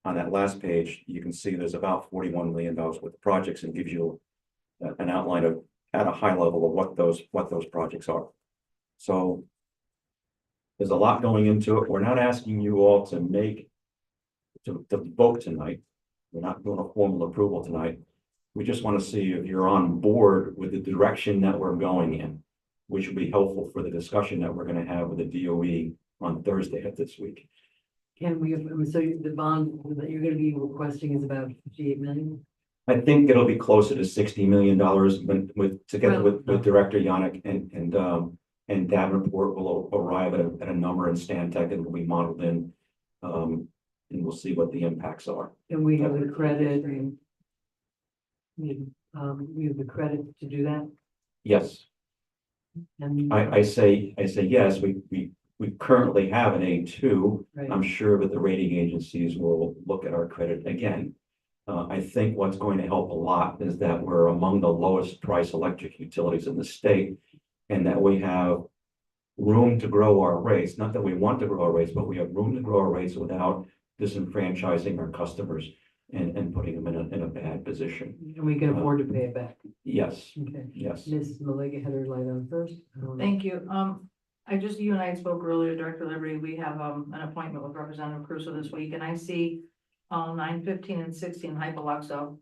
on that last page, you can see there's about $41 million worth of projects, and gives you an outline of at a high level of what those projects are. So there's a lot going into it. We're not asking you all to vote tonight. We're not doing a formal approval tonight. We just want to see if you're on board with the direction that we're going in, which will be helpful for the discussion that we're going to have with the DOE on Thursday of this week. Can we, so the bond that you're gonna be requesting is about 58 million? I think it'll be closer to $60 million together with Director Yannick and Davenport will arrive at a number in Stantec and will be modeled in. And we'll see what the impacts are. And we have the credit and we have the credit to do that? Yes, And I say yes, we currently have an A2. right. I'm sure that the rating agencies will look at our credit again. I think what's going to help a lot is that we're among the lowest price electric utilities in the state. And that we have room to grow our rates, not that we want to grow our rates, but we have room to grow our rates without disenfranchising our customers and putting them in a bad position. And we can afford to pay it back. Yes, Okay. yes. Ms. Malega had her light on first. Thank you. You and I spoke earlier, Director Liberty, we have, an appointment with Representative Crusoe this week, and I see 9, 15, and 16 Hypoluxo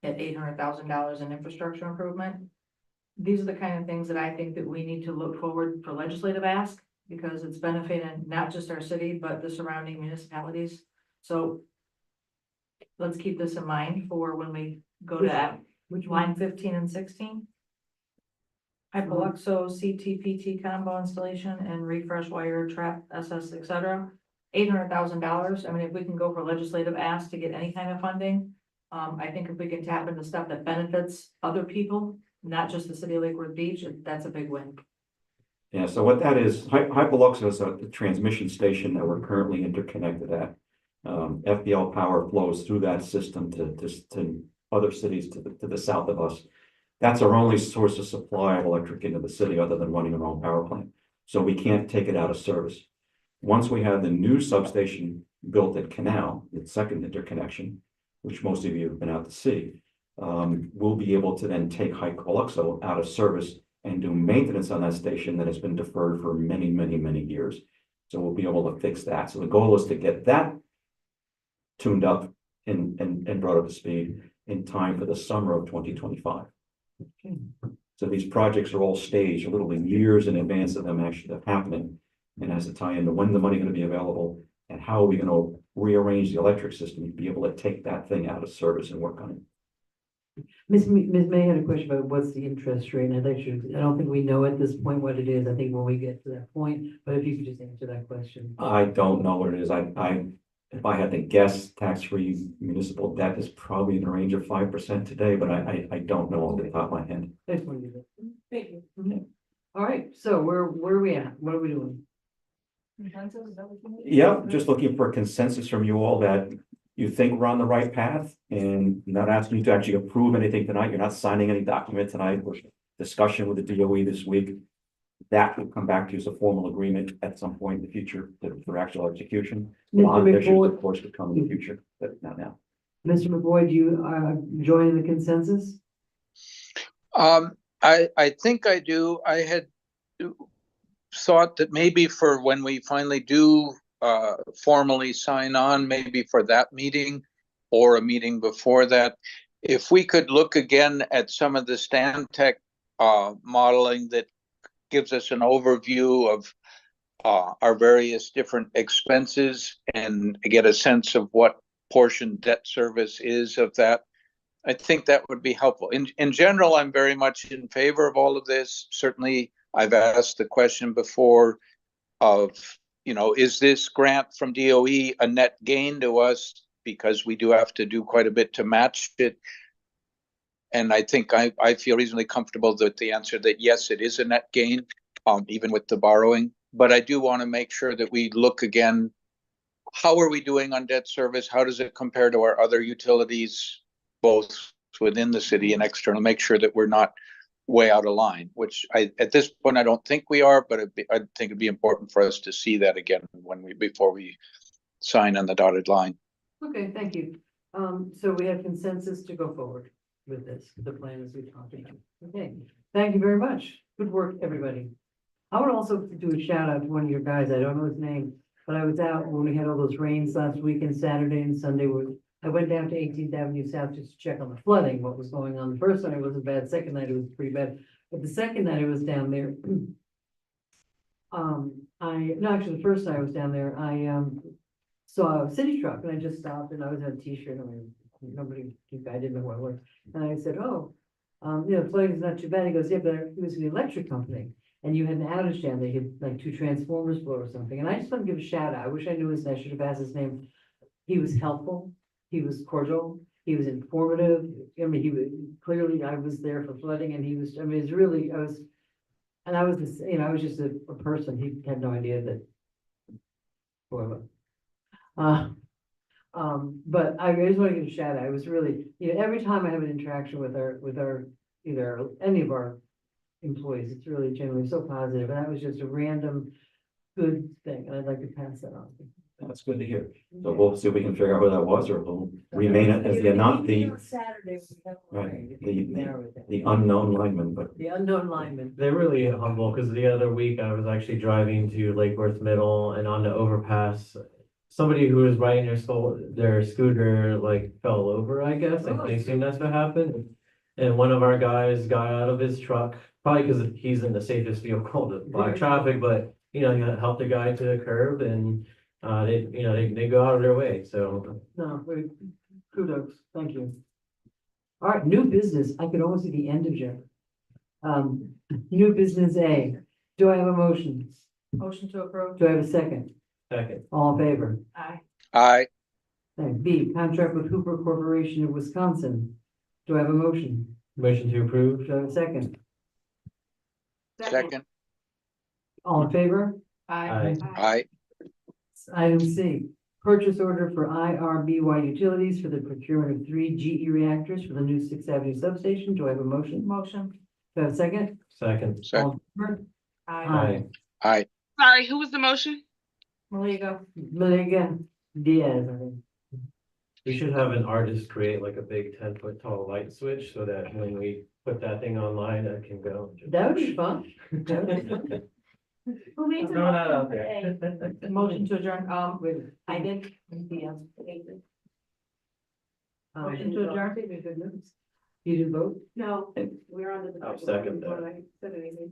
at $800,000 in infrastructure improvement. These are the kind of things that I think that we need to look forward for legislative ask, because it's benefiting not just our city, but the surrounding municipalities. So let's keep this in mind for when we go to that, Which line 15 and 16. Hypoluxo CTPT combo installation and refresh wire trap SS, etc. $800,000. I mean, if we can go for legislative ask to get any kind of funding, I think if we can tap into stuff that benefits other people, not just the city of Lake Worth Beach, that's a big win. Yeah, so what that is, Hypoluxo is a transmission station that we're currently interconnected at. FPL power flows through that system to other cities to the south of us. That's our only source of supply of electric into the city other than running our own power plant. So we can't take it out of service. Once we have the new substation built at Canal, the second interconnection, which most of you have been out to see, we'll be able to then take Hypoluxo out of service and do maintenance on that station that has been deferred for many, many, many years. So we'll be able to fix that. So the goal is to get that tuned up and brought up to speed in time for the summer of 2025. Okay. So these projects are all staged literally years in advance of them actually happening. And has to tie into when the money going to be available and how are we going to rearrange the electric system to be able to take that thing out of service and work on it. Ms. May had a question about what's the interest rate, and I don't think we know at this point what it is. I think when we get to that point, but if you could just answer that question. I don't know what it is. If I had to guess, tax-free municipal debt is probably in the range of 5% today, but I don't know off the top of my head. I just wanted to do that. Thank you. Mhm. All right, so where are we at? What are we doing? Consensus, is that what you need? Yeah, just looking for consensus from you all that you think we're on the right path and not asking you to actually approve anything tonight. You're not signing any document tonight. We're discussion with the DOE this week. That will come back to you as a formal agreement at some point in the future for actual execution. Mr. Bond issues, McBoyd, of course, could come in the future, but not now. Mr. McBoyd, do you join the consensus? I think I do. I had thought that maybe for when we finally do formally sign on, maybe for that meeting or a meeting before that, if we could look again at some of the Stantec modeling that gives us an overview of our various different expenses and get a sense of what portion debt service is of that. I think that would be helpful. In general, I'm very much in favor of all of this. Certainly, I've asked the question before of, is this grant from DOE a net gain to us? Because we do have to do quite a bit to match it. And I think I feel reasonably comfortable that the answer that yes, it is a net gain, even with the borrowing. But I do want to make sure that we look again, how are we doing on debt service? How does it compare to our other utilities, both within the city and external? Make sure that we're not way out of line, which at this point, I don't think we are, but I think it'd be important for us to see that again before we sign on the dotted line. Okay, thank you. So we have consensus to go forward with this, the plan as we talked about. Okay, Thank you very much. Good work, everybody. I would also do a shout out to one of your guys. I don't know his name, but I was out when we had all those rains last weekend, Saturday and Sunday. I went down to 18th Avenue South just to check on the flooding, what was going on. The first night it wasn't bad, second night it was pretty bad. But the second night I was down there, actually, the first night I was down there, I saw a city truck and I just stopped and I was in a t-shirt. I mean, I didn't know what it was. And I said, oh, flooding is not too bad. He goes, yeah, but it was an electric company. And you had an outage down there, you had like 2 transformers blow or something. And I just want to give a shout out. I wish I knew his name. I should have asked his name. He was helpful. He was cordial. He was informative. I mean, he was clearly, I was there for flooding and he was, I mean, it's really, I was just a person. He had no idea that. Whatever. But I just want to give a shout out. It was really, every time I have an interaction with either any of our employees, it's really generally so positive. And that was just a random good thing. And I'd like to pass that on. That's good to hear. So we'll see if we can figure out who that was, or we'll remain it as Saturday. Right, the unknown lineman, but The unknown lineman. They're really humble, because the other week I was actually driving to Lake Worth Middle and on the overpass. Somebody who was riding their scooter like fell over, I guess. I assume that's what happened. And one of our guys got out of his truck, probably because he's in the safest vehicle to block traffic, but he helped the guy to the curb and they go out of their way, so. No, kudos, thank you. All right, new business, I could almost see the end of Jeff. New business A, do I have a motion? Motion to approve. Do I have a second? Second. All in favor? Aye. Aye. And B, contract with Hooper Corporation of Wisconsin. Do I have a motion? Motion to approve. Do I have a second? Second. All in favor? Aye. Aye. Item C, purchase order for IRBY Utilities for the procurement of 3 GE reactors for the new 6th Avenue substation. Do I have a motion? Motion. Do I have a second? Second. Second. All in favor? Aye. Aye. Sorry, who was the motion? Maligo. Malega Diaz, I think. We should have an artist create like a big 10-foot tall light switch so that when we put that thing online, it can go. That would be fun. That would be fun. Who made the Throw that out motion there. today? Motion to adjourn. Wait, I did. Motion to adjourn. Good news. You didn't vote? No, we're on the. I'll second that. Before I said anything.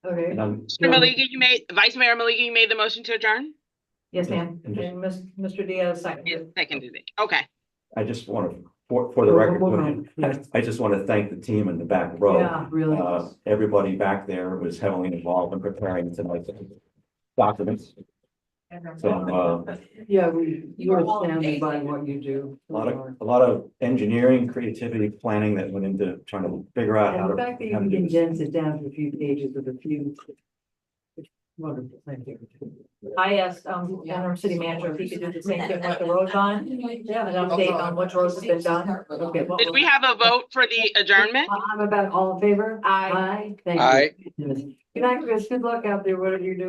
Okay. and I'm, Mr. Maliga, Vice Mayor Maliga, you made the motion to adjourn? Yes, ma'am. And just- And Mr. Diaz Yes, seconded. seconded it. Okay. I just want to, for the record, Yeah. I just want to thank the team in the back row. Yeah, really. Everybody back there was heavily involved in preparing tonight's documents. So, Yeah, we're all astounded by amazing. what you do. a lot of engineering, creativity, planning that went into trying to figure out how And to. the fact that you how to can do this. condense it down to a few pages with a few. Wonderful, thank you. I asked, interim city manager if he could do the same thing with the road bond. Yeah, an update on which roads have been done. Okay. what Did was- we have a vote for the adjournment? I'm about all in favor? Aye. Aye, thank you. Aye. Good night, Chris, good luck out there, whatever you're doing.